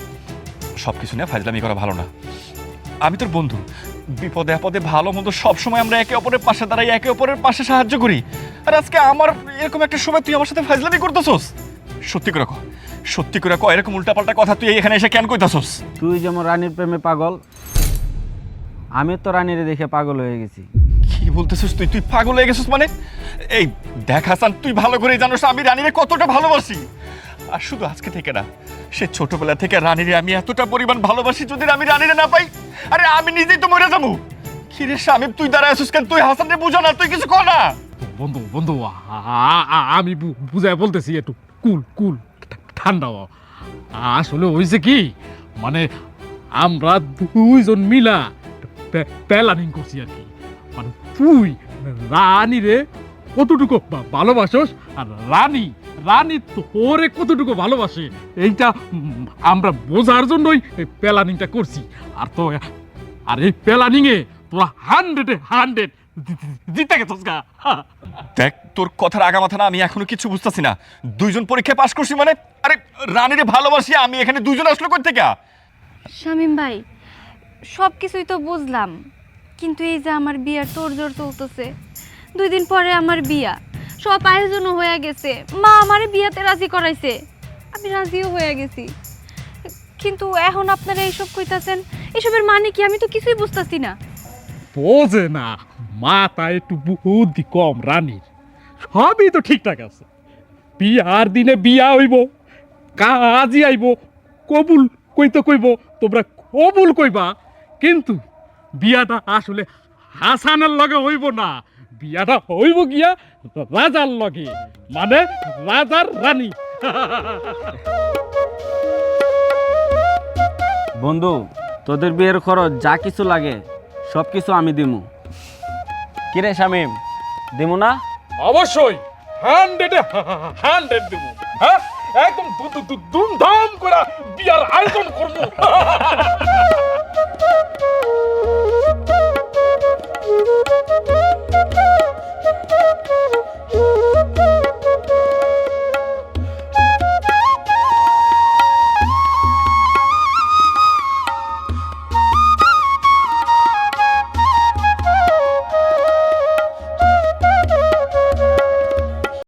সব কিছু নিয়ে ফাজলামি করা ভালো না। আমি তোর বন্ধু, বিপদে আপদে ভালো মন্দ সবসময় আমরা একে অপরের পাশে দাঁড়াই, একে অপরের পাশে সাহায্য করি। আর আজকে আমার এরকম একটা সময় তুই আমার সাথে ফাজলামি করতেছস? সত্যি করে ক এরকম উল্টাপাল্টা কথা তুই এখানে এসে কেন কইতাছস? তুই যেমন রানীর প্রেমে পাগল, আমি তো রানীরে দেখে পাগল হয়ে গেছি। কি বলতেছিস তুই? তুই পাগল হয়ে গেছিস মানে? এই দেখ হাসান, তুই ভালো করেই জানোস আমি রানীরে কতটা ভালোবাসি। আর শুধু আজকে থেকে না, সে ছোটবেলা থেকে রানীরে আমি এতটা পরিমাণ ভালোবাসি, যদি আমি রানীরে না পাই, আরে আমি নিজেই তো মরে যাবো। কি রে শামিম, তুই দাঁড়ায় আসিস কেন? তুই হাসানরে বুঝা না, তুই কিছু কর না। বন্ধু আমি বুঝাই বলতেছি, একটু কুল ঠান্ডা হও। আসলে হয়েছে কি, মানে আমরা দুইজন মিলা প্ল্যানিং করছি আর কি। মানে তুই রানীরে কতটুকু ভালোবাসোস, আর রানী তোরে কতটুকু ভালোবাসে, এইটা আমরা বোঝার জন্যই এই প্ল্যানিংটা করছি। আর এই প্ল্যানিংয়ে তোরা 100 জিতে গেছস গা। দেখ, তোর কথার আগা মাথা না, আমি এখনো কিছু বুঝতেছি না। দুইজন পরীক্ষায় পাশ করছি মানে, আরে রানীরে ভালোবাসি আমি, এখানে দুইজন আসলো কই থেকে? শামীম ভাই, সব কিছুই তো বুঝলাম, কিন্তু এই যে আমার বিয়ার তোড়জোড় চলতেছে, 2 দিন পরে আমার বিয়া, সব আয়োজনও হয়ে গেছে, মা আমারে বিয়াতে রাজি করাইছে, আমি রাজিও হয়ে গেছি, কিন্তু এখন আপনারা এইসব কইতাছেন, এসবের মানে কি? আমি তো কিছুই বুঝতাছি না। বোঝে না, মাথা একটু বুদ্ধি কম রানীর। সবই তো ঠিকঠাক আছে, বিয়ার দিনে বিয়া হইব, কাজী আইব, কবুল কইতে কইব, তোমরা কবুল কইবা, কিন্তু বিয়াটা আসলে হাসানের লগে হইব না, বিয়াটা হইব গিয়া রাজার লগে, মানে রাজার রানী। বন্ধু, তোদের বিয়ের খরচ যা কিছু লাগে সব কিছু আমি দিমু। কিরে শামিম, দিমু না? অবশ্যই 100 দেবো। হ্যাঁ, একদম ধুমধাম করে বিয়ার আয়োজন করবো।